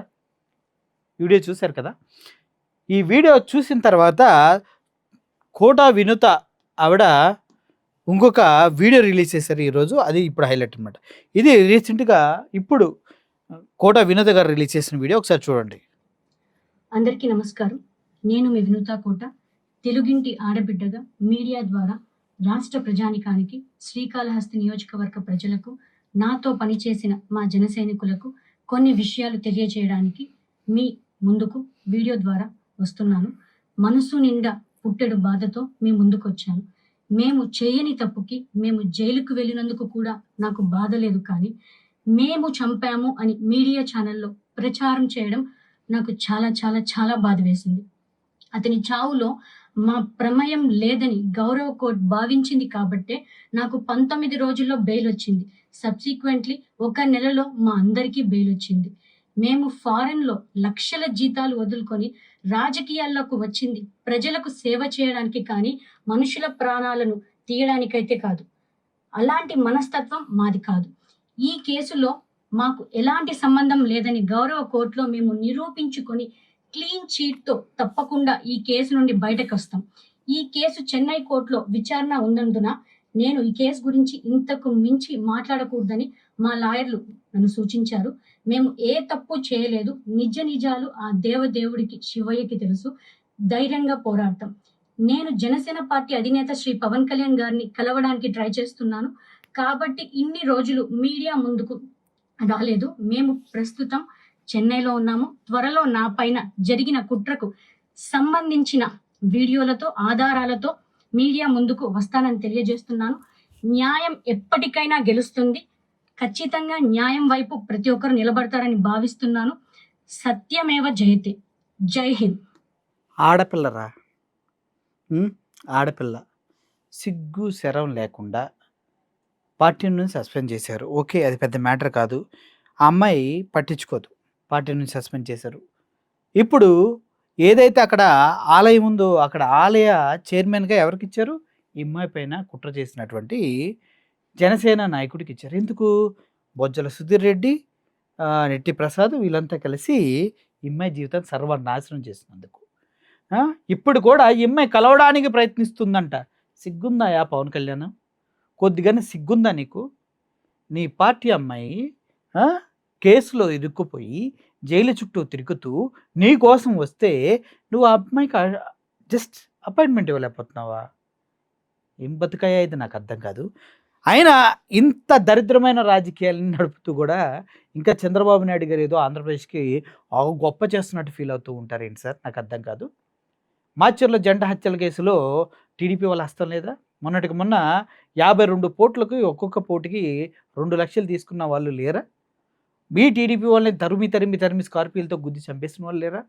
ఈ వీడియో చూసిన తర్వాత కోటా వినుత ఆవిడ ఇంకొక వీడియో రిలీజ్ చేశారు ఈరోజు, అది ఇప్పుడు హైలైట్ అనమాట. ఇది రీసెంట్గా ఇప్పుడు కోటా వినోద గారు రిలీజ్ చేసిన వీడియో, ఒకసారి చూడండి. అందరికీ నమస్కారం, నేను మీ వినూత కోట. తెలుగింటి ఆడబిడ్డగా మీడియా ద్వారా రాష్ట్ర ప్రజానికానికి, శ్రీకాళహస్తి నియోజకవర్గ ప్రజలకు, నాతో పనిచేసిన మా జన సైనికులకు కొన్ని విషయాలు తెలియజేయడానికి మీ ముందుకు వీడియో ద్వారా వస్తున్నాను. మనసు నిండా పుట్టెడు బాధతో మీ ముందుకు వచ్చాను. మేము చేయని తప్పుకి మేము జైలుకు వెళ్ళినందుకు కూడా నాకు బాధ లేదు, కానీ మేము చంపాము అని మీడియా ఛానల్లో ప్రచారం చేయడం నాకు చాలా చాలా చాలా బాధ వేసింది. అతని చావులో మా ప్రమేయం లేదని గౌరవ కోర్ట్ భావించింది కాబట్టే నాకు 19 రోజుల్లో బెయిల్ వచ్చింది. సబ్సిక్వెంట్‌లీ 1 నెలలో మా అందరికీ బెయిల్ వచ్చింది. మేము ఫారెన్‌లో లక్షల జీతాలు వదులుకొని రాజకీయాల్లోకి వచ్చింది ప్రజలకు సేవ చేయడానికి కానీ, మనుషుల ప్రాణాలను తీయడానికైతే కాదు. అలాంటి మనస్తత్వం మాది కాదు. ఈ కేసులో మాకు ఎలాంటి సంబంధం లేదని గౌరవ కోర్టులో మేము నిరూపించుకొని క్లీన్ చీట్‌తో తప్పకుండా ఈ కేసు నుండి బయటకొస్తాం. ఈ కేసు చెన్నై కోర్టులో విచారణ ఉన్నందున నేను ఈ కేసు గురించి ఇంతకు మించి మాట్లాడకూడదని మా లాయర్లు నన్ను సూచించారు. మేము ఏ తప్పు చేయలేదు. నిజ నిజాలు ఆ దేవదేవుడికి శివయ్యకి తెలుసు. ధైర్యంగా పోరాడతాం. నేను జనసేన పార్టీ అధినేత శ్రీ పవన్ కళ్యాణ్ గారిని కలవడానికి ట్రై చేస్తున్నాను. కాబట్టి ఇన్ని రోజులు మీడియా ముందుకు రాలేదు. మేము ప్రస్తుతం చెన్నైలో ఉన్నాము. త్వరలో నా పైన జరిగిన కుట్రకు సంబంధించిన వీడియోలతో, ఆధారాలతో మీడియా ముందుకు వస్తానని తెలియజేస్తున్నాను. న్యాయం ఎప్పటికైనా గెలుస్తుంది. ఖచ్చితంగా న్యాయం వైపు ప్రతి ఒక్కరు నిలబడతారని భావిస్తున్నాను. సత్యమేవ జయతే. జై హింద్. ఆడపిల్లరా, ఆడపిల్ల సిగ్గు శరం లేకుండా పార్టీ నుంచి సస్పెండ్ చేశారు. ఓకే, అది పెద్ద మ్యాటర్ కాదు. ఆ అమ్మాయి పట్టించుకోదు, పార్టీ నుంచి సస్పెండ్ చేశారు. ఇప్పుడు ఏదైతే అక్కడ ఆలయం ఉందో అక్కడ ఆలయ చైర్మన్గా ఎవరికి ఇచ్చారు? ఈ అమ్మాయి పైన కుట్ర చేసినటువంటి జనసేన నాయకుడికి ఇచ్చారు. ఎందుకు? బొజ్జల సుధీర్ రెడ్డి, నెట్టి ప్రసాద్ వీళ్ళంతా కలిసి ఈ అమ్మాయి జీవితాన్ని సర్వనాశనం చేసినందుకు ఇప్పుడు కూడా ఈ అమ్మాయి కలవడానికి ప్రయత్నిస్తుందంట. సిగ్గుందా పవన్ కళ్యాణ్? కొద్దిగానే సిగ్గుందా నీకు? నీ పార్టీ అమ్మాయి కేసులో ఇరుక్కుపోయి జైలు చుట్టూ తిరుగుతూ నీ కోసం వస్తే నువ్వు ఆ అమ్మాయికి జస్ట్ అపాయింట్మెంట్ ఇవ్వలేకపోతున్నావా? ఏం బతుకాయా ఇది నాకు అర్థం కాదు. అయినా ఇంత దరిద్రమైన రాజకీయాలను నడుపుతూ కూడా ఇంకా చంద్రబాబు నాయుడు గారు ఏదో ఆంధ్రప్రదేశ్కి గొప్ప చేస్తున్నట్టు ఫీల్ అవుతూ ఉంటారు ఏంటి సార్? నాకు అర్థం కాదు. మాచర్ల జంట హత్యల కేసులో టీడీపీ వాళ్ళ హస్తం లేదా? మొన్నటికి మొన్న 52 పోట్లకు ఒక్కొక్క పోటీకి 2 లక్షలు తీసుకున్న వాళ్ళు లేరా? మీ టీడీపీ వాళ్ళని తరిమి స్కార్పియోలతో గుద్ది చంపేసిన వాళ్ళు లేరా?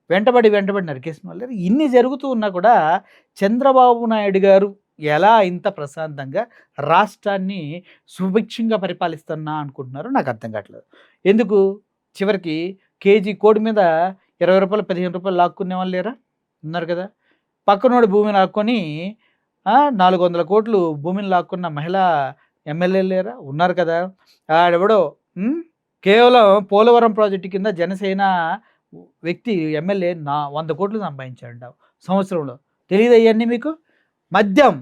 వెంటబడి నరికేసిన వాళ్ళు లేరా? ఇన్ని జరుగుతూ ఉన్నా కూడా చంద్రబాబు నాయుడు గారు ఎలా ఇంత ప్రశాంతంగా రాష్ట్రాన్ని సుభిక్షంగా పరిపాలిస్తున్నా అనుకుంటున్నారో నాకు అర్థం కావట్లేదు. ఎందుకు? చివరికి కేజీ కోడి మీద 20 రూపాయలు 15 రూపాయలు లాక్కునే వాళ్ళు లేరా? ఉన్నారు కదా. పక్కనోడి భూమిని లాక్కొని 400 కోట్లు భూమిని లాక్కున్న మహిళా ఎమ్మెల్యేలు లేరా? ఉన్నారు కదా. ఆడెవడో కేవలం పోలవరం ప్రాజెక్టు కింద జనసేన వ్యక్తి ఎమ్మెల్యే 100 కోట్లు సంపాదించాడంట సంవత్సరంలో. తెలియదు అవన్నీ మీకు? మద్యం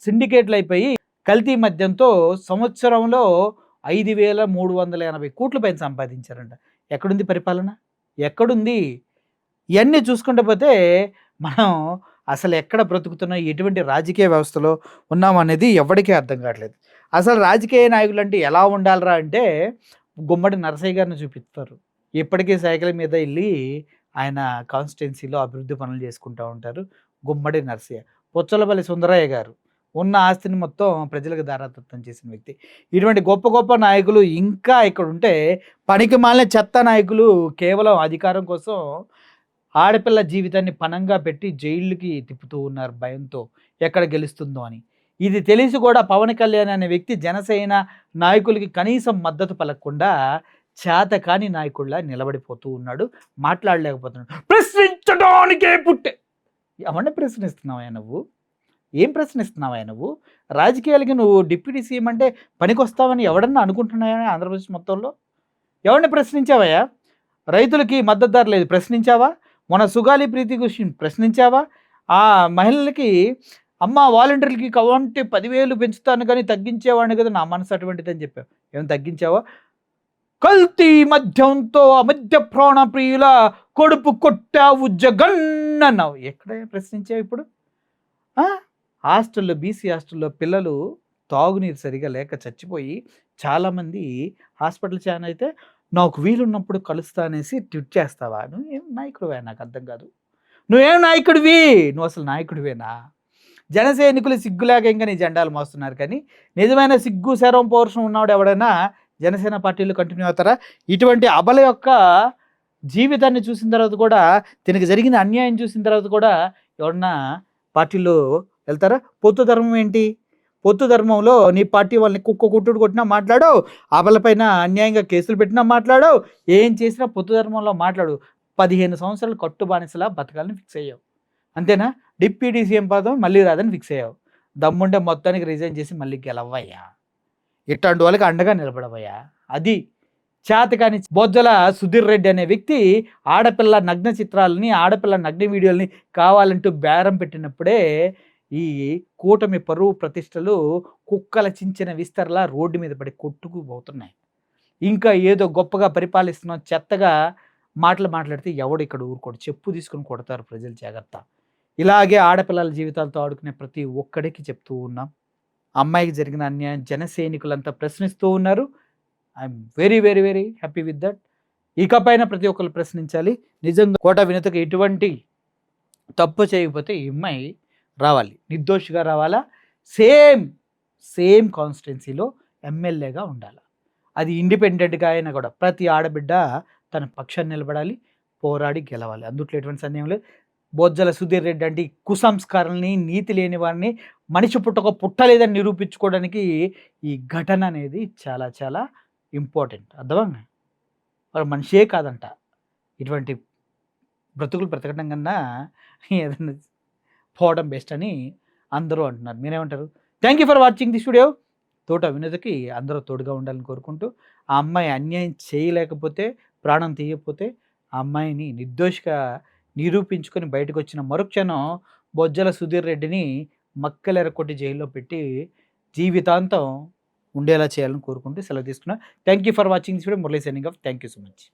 సిండికేట్లు అయిపోయి కల్తీ మద్యంతో సంవత్సరంలో 5,380 కోట్ల పైన సంపాదించారంట. ఎక్కడుంది పరిపాలన? ఎక్కడుంది? ఇవన్నీ చూసుకుంటే పోతే మనం అసలు ఎక్కడ బ్రతుకుతున్నాం, ఎటువంటి రాజకీయ వ్యవస్థలో ఉన్నాం అనేది ఎవరికీ అర్థం కావట్లేదు. అసలు రాజకీయ నాయకులు అంటే ఎలా ఉండాలరా అంటే గుమ్మడి నరసయ్య గారిని చూపిస్తారు. ఇప్పటికీ సైకిల్ మీద వెళ్ళి ఆయన కాన్స్టిట్యున్సీలో అభివృద్ధి పనులు చేసుకుంటూ ఉంటారు గుమ్మడి నరసయ్య. పుచ్చలపల్లి సుందరయ్య గారు ఉన్న ఆస్తిని మొత్తం ప్రజలకు దారాదత్తం చేసిన వ్యక్తి. ఇటువంటి గొప్ప గొప్ప నాయకులు ఇంకా ఇక్కడ ఉంటే పనికి మాలిన చెత్త నాయకులు కేవలం అధికారం కోసం ఆడపిల్ల జీవితాన్ని పణంగా పెట్టి జైళ్ళకి తిప్పుతూ ఉన్నారు భయంతో ఎక్కడ గెలుస్తుందో అని. ఇది తెలిసి కూడా పవన్ కళ్యాణ్ అనే వ్యక్తి జనసేన నాయకులకి కనీసం మద్దతు పలకకుండా చేతకాని నాయకుడిలా నిలబడిపోతూ ఉన్నాడు, మాట్లాడలేకపోతున్నాడు. ప్రశ్నించడానికే పుట్టే ఎవరిని ప్రశ్నిస్తున్నావా నువ్వు? ఏం ప్రశ్నిస్తున్నావా నువ్వు? రాజకీయాలకి నువ్వు డిప్యూటీ సీఎం అంటే పనికొస్తావని ఎవడన్నా అనుకుంటున్నాయా? ఆంధ్రప్రదేశ్ మొత్తంలో ఎవరిని ప్రశ్నించావయ్యా? రైతులకి మద్దతు ధర లేదు, ప్రశ్నించావా? మన సుగాలి ప్రీతి గురించి ప్రశ్నించావా? ఆ మహిళలకి అమ్మ వాలంటీర్లకి కవంటే 10,000 పెంచుతాను కానీ తగ్గించేవాడిని కదా, నా మనసు అటువంటిదని చెప్పావు. ఏమైనా తగ్గించావా? కల్తీ మద్యంతో మద్య ప్రాణ ప్రియుల కొడుపు కొట్టావు జగన్ అన్నావు. ఎక్కడ ప్రశ్నించావు ఇప్పుడు? హాస్టల్లో బీసీ హాస్టల్లో పిల్లలు తాగునీరు సరిగా లేక చచ్చిపోయి చాలామంది హాస్పిటల్ చేరని అయితే నాకు వీలున్నప్పుడు కలుస్తా అనేసి ట్వీట్ చేస్తావా? నువ్వేం నాయకుడివే? నాకు అర్థం కాదు. నువ్వేం నాయకుడివి? నువ్వు అసలు నాయకుడివేనా? జనసైనికులు సిగ్గులేక ఇంకా నీ జెండాలు మోస్తున్నారు, కానీ నిజమైన సిగ్గు శరం పౌరుషం ఉన్నవాడు ఎవడైనా జనసేన పార్టీలో కంటిన్యూ అవుతారా? ఇటువంటి అబల యొక్క జీవితాన్ని చూసిన తర్వాత కూడా, తనకి జరిగిన అన్యాయం చూసిన తర్వాత కూడా ఎవరన్నా పార్టీలో వెళ్తారా? పొత్తు ధర్మం ఏంటి? పొత్తు ధర్మంలో నీ పార్టీ వాళ్ళని కుక్క కొట్టుడు కొట్టినా మాట్లాడవు, ఆపలపైన అన్యాయంగా కేసులు పెట్టినా మాట్లాడవు, ఏం చేసినా పొత్తు ధర్మంలో మాట్లాడు. 15 సంవత్సరాలు కట్టు బానిసలా బతకాలని ఫిక్స్ అయ్యావు, అంతేనా? డిప్యూటీ సీఎం పదం మళ్ళీ రాదని ఫిక్స్ అయ్యావు. దమ్ముంటే మొత్తానికి రిజైన్ చేసి మళ్ళీ గెలవయ్యా, ఇట్లాంటి వాళ్ళకి అండగా నిలబడవయ్యా. అది చేతకాని బొజ్జల సుధీర్ రెడ్డి అనే వ్యక్తి ఆడపిల్ల నగ్న చిత్రాలని, ఆడపిల్ల నగ్న వీడియోలని కావాలంటూ బేరం పెట్టినప్పుడే ఈ కూటమి పరువు ప్రతిష్టలు కుక్కల చించిన విస్తరలా రోడ్డు మీద పడి కొట్టుకుపోతున్నాయి. ఇంకా ఏదో గొప్పగా పరిపాలిస్తున్నాం చెత్తగా మాటలు మాట్లాడితే ఎవడు ఇక్కడ ఊరుకోడు, చెప్పు తీసుకుని కొడతారు ప్రజలు, జాగ్రత్త. ఇలాగే ఆడపిల్లల జీవితాలతో ఆడుకునే ప్రతి ఒక్కడికి చెప్తూ ఉన్నాం. అమ్మాయికి జరిగిన అన్యాయం జన సైనికులంతా ప్రశ్నిస్తూ ఉన్నారు. I'm very very very happy with that. ఇకపైన ప్రతి ఒక్కరు ప్రశ్నించాలి. నిజంగా కోట వినతకు ఎటువంటి తప్పు చేయకపోతే ఈ అమ్మాయి రావాలి, నిర్దోషిగా రావాలా, సేమ్ కాన్స్టిట్యున్సీలో ఎమ్మెల్యేగా ఉండాలి. అది ఇండిపెండెంట్గా అయినా కూడా ప్రతి ఆడబిడ్డ తన పక్షాన్ని నిలబడాలి, పోరాడి గెలవాలి. అందుట్లో ఎటువంటి సందేహం లేదు. బొజ్జల సుధీర్ రెడ్డి అంటే కుసంస్కారాలని, నీతి లేని వారిని, మనిషి పుట్టలేదని నిరూపించుకోవడానికి ఈ ఘటన అనేది చాలా చాలా ఇంపార్టెంట్. అర్థమా? వాడు మనిషే కాదంట. ఇటువంటి బ్రతుకులు బ్రతకడం కన్నా ఏదైనా పోవడం బెస్ట్ అని అందరూ అంటున్నారు. మీరేమంటారు? Thank you for watching this video. తోట వినోదకి అందరూ తోడుగా ఉండాలని కోరుకుంటూ, ఆ అమ్మాయి అన్యాయం చేయలేకపోతే, ప్రాణం తీయకపోతే ఆ అమ్మాయిని నిర్దోషిగా నిరూపించుకొని బయటకు వచ్చిన మరుక్షణం బొజ్జల సుధీర్ రెడ్డిని మక్కలెరకొట్టి జైల్లో పెట్టి జీవితాంతం ఉండేలా చేయాలని కోరుకుంటూ సెలవు తీసుకున్నా. Thank you for watching this video. Murali signing off. Thank you so much.